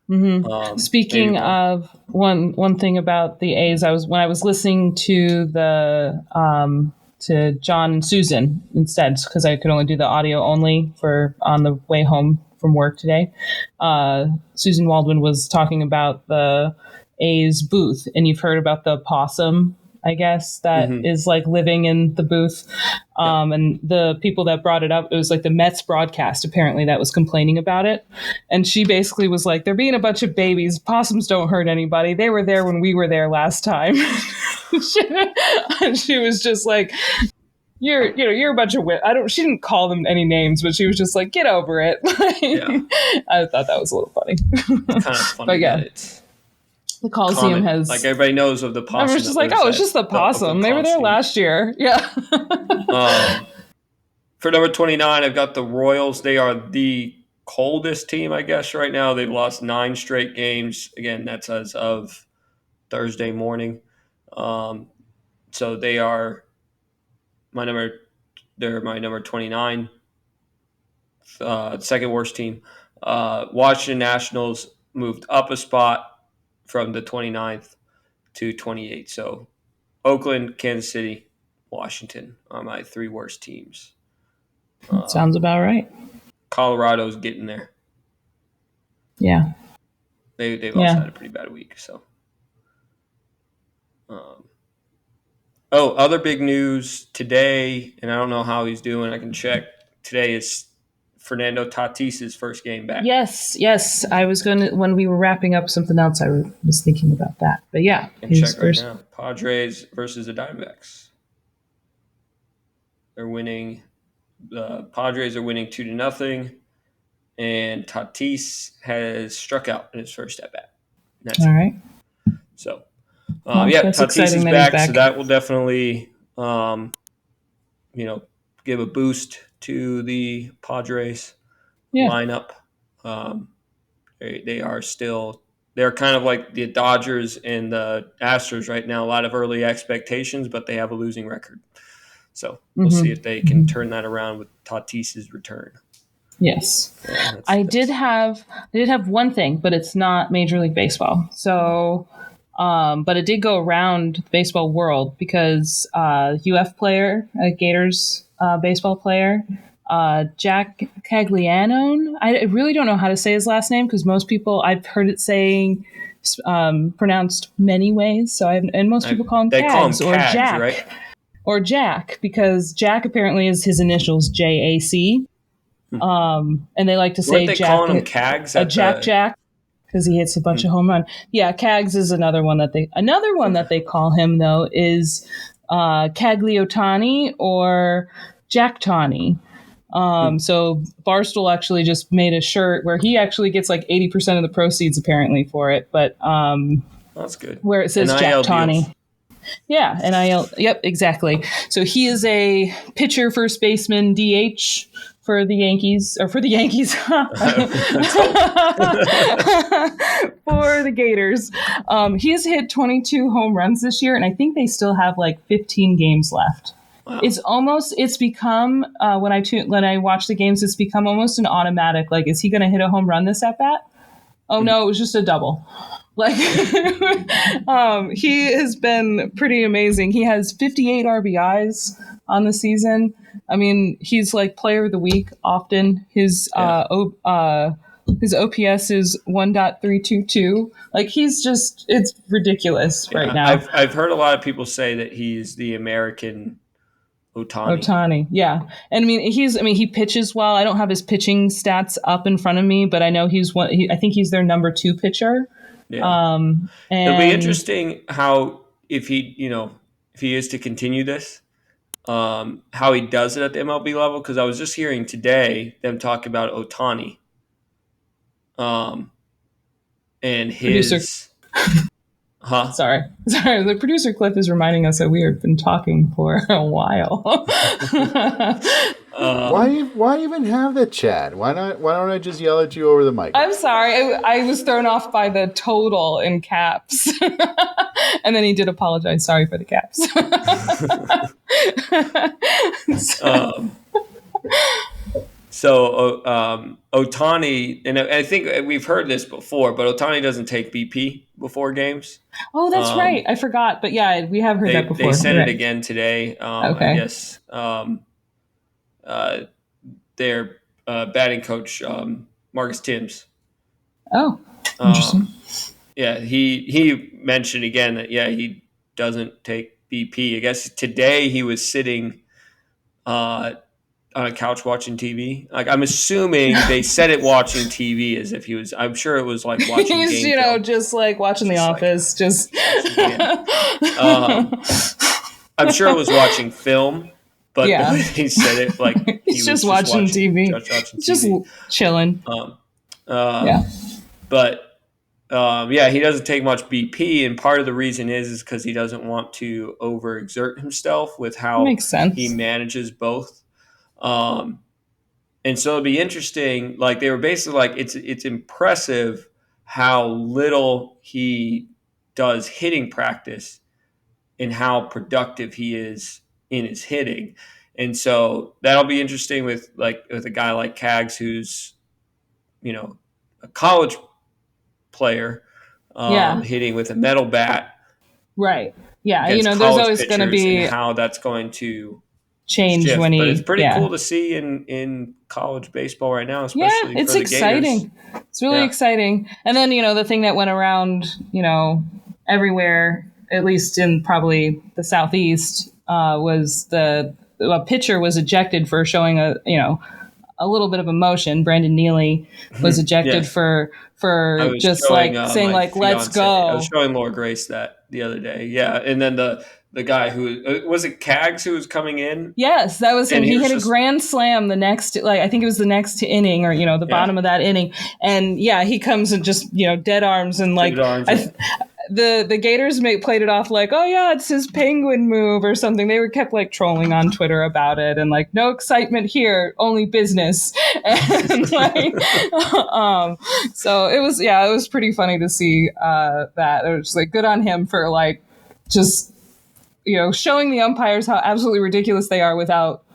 A: Mm-hmm. Speaking of one thing about the A's, when I was listening to to John and Susan instead, because I could only do the audio only on the way home from work today. Susan Waldman was talking about the A's booth, and you've heard about the possum, I guess, that is like living in the booth. And the people that brought it up, it was like the Mets broadcast, apparently, that was complaining about it. And she basically was like, they're being a bunch of babies. Possums don't hurt anybody. They were there when we were there last time. And she was just like, you're a bunch of she didn't call them any names, but she was just like, get over it. I thought that was a little funny.
B: Kind of funny. But yeah.
A: The Coliseum has,
B: like, everybody knows of the possum.
A: I was just like, it's just the possum. They were there last year. Yeah.
B: For number 29, I've got the Royals. They are the coldest team, I guess, right now. They've lost 9 straight games. Again, that's as of Thursday morning. So they are they're my number 29, second worst team. Washington Nationals moved up a spot from the 29th to 28. So Oakland, Kansas City, Washington are my 3 worst teams.
A: Sounds about right.
B: Colorado's getting there.
A: Yeah.
B: They've also had a pretty bad week. So, other big news today, and I don't know how he's doing. I can check. Today is Fernando Tatis's first game back.
A: Yes. I was going to, when we were wrapping up something else, I was thinking about that. But yeah.
B: I can check right now. Padres versus the Diamondbacks. They're winning. The Padres are winning 2-0, and Tatis has struck out in his first at bat.
A: All right.
B: So, Tatis is back, so that will definitely, give a boost to the Padres lineup. They're kind of like the Dodgers and the Astros right now. A lot of early expectations, but they have a losing record. So we'll see if they can turn that around with Tatis's return.
A: Yes. I did have one thing, but it's not Major League Baseball. So, but it did go around the baseball world because UF player, Gators baseball player, Jack Caglianone. I really don't know how to say his last name because most people, I've heard it pronounced many ways. So most people call him Cags or Jack. Right? Or Jack, because Jack apparently is his initials JAC. And they like to say
B: Jack.
A: Calling
B: him Cags?
A: Jack, because he hits a bunch of home runs. Yeah, Cags is another one that they call him though is Cagliotani or Jack Tawny. So Barstool actually just made a shirt where he actually gets like 80% of the proceeds apparently for it, but
B: that's good.
A: Where it says Jack Tawny. Yeah, NIL. Yep, exactly. So he is a pitcher, first baseman, DH for the Yankees, for the Gators. He has hit 22 home runs this year, and I think they still have like 15 games left. Wow. It's become, when I watch the games, it's become almost an automatic, like, is he going to hit a home run this at bat? Oh, no, it was just a double. Like, he has been pretty amazing. He has 58 RBIs on the season. I mean, he's like player of the week often. His His OPS is 1.322. Like it's ridiculous right now.
B: I've heard a lot of people say that he's the American
A: Ohtani, yeah. And he pitches well. I don't have his pitching stats up in front of me, but I know I think he's their number 2 pitcher.
B: Yeah. It'll be interesting how if he is to continue this, how he does it at the MLB level. Because I was just hearing today them talk about Ohtani, and his
A: producer. Sorry. The producer Cliff is reminding us that we have been talking for a while.
C: Why even have the chat? Why don't I just yell at you over the mic?
A: I'm sorry. I was thrown off by the total in caps. And then he did apologize. Sorry for the caps.
B: So Ohtani, and I think we've heard this before, but Ohtani doesn't take BP before games.
A: Oh, that's right. I forgot. But yeah, we have heard that before.
B: They said it again today.
A: Okay.
B: I guess their batting coach, Marcus Timms.
A: Oh, interesting.
B: Yeah, he mentioned again that, he doesn't take BP. I guess today he was sitting on a couch watching TV. Like, I'm assuming they said it watching TV as if he was. I'm sure it was like watching.
A: He's just like watching The Office.
B: I'm sure it was watching film, but he said it like
A: he's just watching TV. Just chilling.
B: But he doesn't take much BP, and part of the reason is because he doesn't want to overexert himself with how he manages both. And so it'd be interesting. Like, they were basically like, it's impressive how little he does hitting practice and how productive he is in his hitting. And so that'll be interesting with a guy like Cags, who's, a college player, hitting with a metal bat.
A: Right. Yeah. There's always going to be
B: how that's going to
A: change
B: shift.
A: But
B: it's pretty cool to see in college baseball right now, especially
A: it's
B: for the
A: exciting.
B: Gators.
A: It's really exciting. And then, the thing that went around, everywhere, at least in probably the Southeast, was a pitcher was ejected for showing a little bit of emotion. Brandon Neely was ejected for just saying let's go.
B: I was showing Laura Grace that the other day. Yeah. And then the guy who was it Cags who was coming in?
A: Yes, that was him. He hit a grand slam the next, I think it was the next inning, or the bottom of that inning, and he comes and just dead arms and the Gators played it off like, oh yeah, it's his penguin move or something. They were kept trolling on Twitter about it and no excitement here, only business. And so it was pretty funny to see that. It was just good on him for just showing the umpires how absolutely ridiculous they are without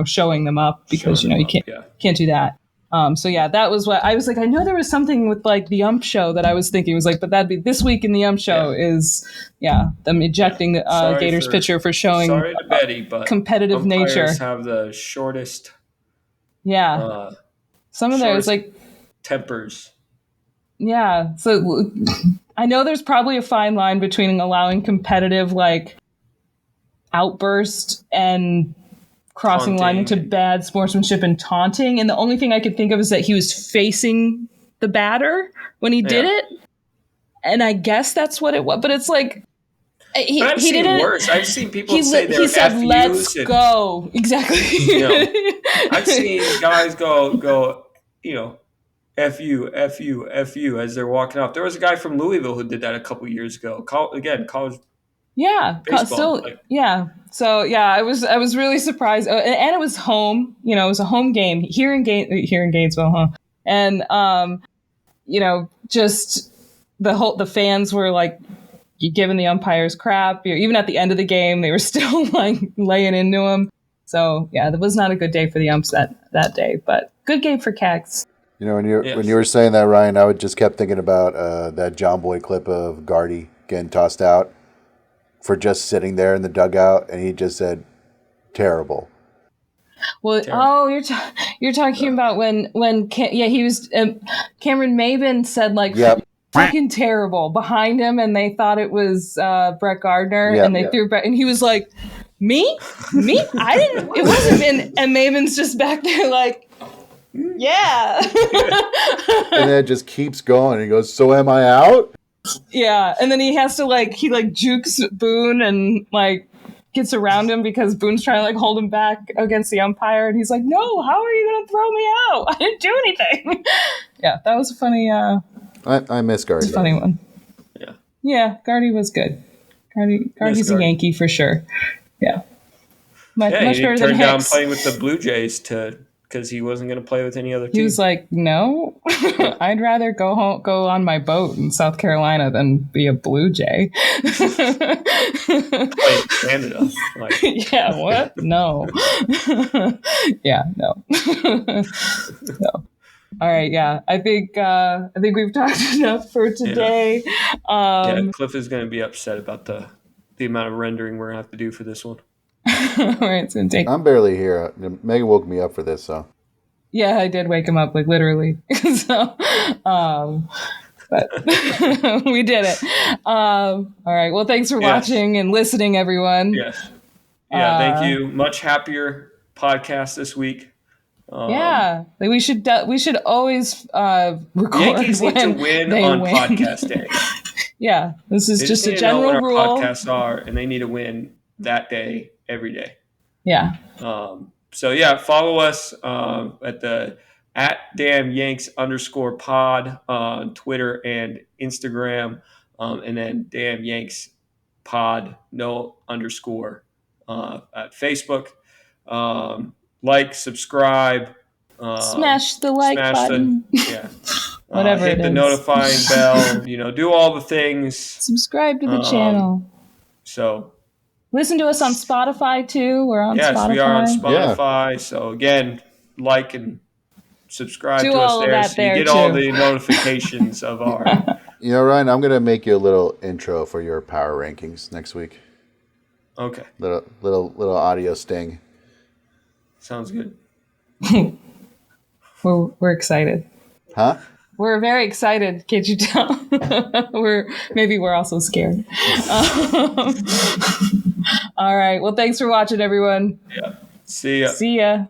A: showing them up, because you can't do that. That was what I was I know there was something with the ump show that I was thinking was but that'd be this week in the ump show is them ejecting the Gators pitcher for showing
B: sorry to Betty, but
A: competitive nature.
B: Have the shortest
A: some of those
B: tempers.
A: So I know there's probably a fine line between allowing competitive outburst and crossing the line into bad sportsmanship and taunting. And the only thing I could think of is that he was facing the batter when he did it. And I guess that's what it was. But it's he didn't.
B: Worse. I've seen people say he
A: said, "Let's go." Exactly.
B: I've seen guys go. F you, F you, F you as they're walking off. There was a guy from Louisville who did that a couple years ago. College baseball.
A: So I was really surprised, and it was home. It was a home game here in Gainesville, huh? And just the fans were you giving the umpires crap. Even at the end of the game, they were still laying into them. So that was not a good day for the umps that day, but good game for Cags.
C: When you were saying that, Ryan, I just kept thinking about that John Boy clip of Gardy getting tossed out for just sitting there in the dugout, and he just said, "Terrible."
A: Well, you're talking about when he was Cameron Maben said like fucking terrible behind him, and they thought it was Brett Gardner, and they threw back, and he was like, me, I didn't, it wasn't, and Maven's just back there like, yeah.
C: And then it just keeps going. He goes, so am I out?
A: Yeah, and then he has to he jukes Boone and gets around him because Boone's trying to hold him back against the umpire, and he's like, no, how are you gonna throw me out? I didn't do anything. Yeah, that was a funny
C: I miss Gardy.
A: It's a funny one. Yeah, Gardy was good. Gardy's a Yankee for sure. Yeah. Much better than
B: turned down
A: Hicks.
B: playing with the Blue Jays because he wasn't going to play with any other team.
A: He was like, no, I'd rather go on my boat in South Carolina than be a Blue Jay.
B: Play in Canada.
A: Yeah, what? No. Yeah, no. No. All right, yeah. I think we've talked enough for today.
B: Cliff is going to be upset about the amount of rendering we're going to have to do for this one.
A: All right, it's going to take...
C: I'm barely here. Megan woke me up for this, so...
A: Yeah, I did wake him up, literally. So, but we did it. All right, well, thanks for watching and listening, everyone.
B: Yes. Yeah, thank you. Much happier podcast this week.
A: We should always record.
B: Yankees need to win on podcast day.
A: Yeah, this is just a general rule.
B: Podcasts are, and they need to win that day every day.
A: Yeah.
B: So follow us at @damyanks_pod on Twitter and Instagram, and then damyankspod _, at Facebook. Subscribe,
A: smash the like button. Whatever
B: hit the notifying bell. Do all the things.
A: Subscribe to the channel.
B: So.
A: Listen to us on Spotify, too. We're on Spotify.
B: Yes, we are on Spotify. Yeah. So, again, like and subscribe to us there so you get all the notifications of our...
C: Ryan, I'm going to make you a little intro for your power rankings next week.
B: Okay.
C: Little audio sting.
B: Sounds good.
A: We're excited.
C: Huh?
A: We're very excited. Can't you tell? We're also scared. All right. Well, thanks for watching, everyone.
B: Yeah. See ya.
A: See ya.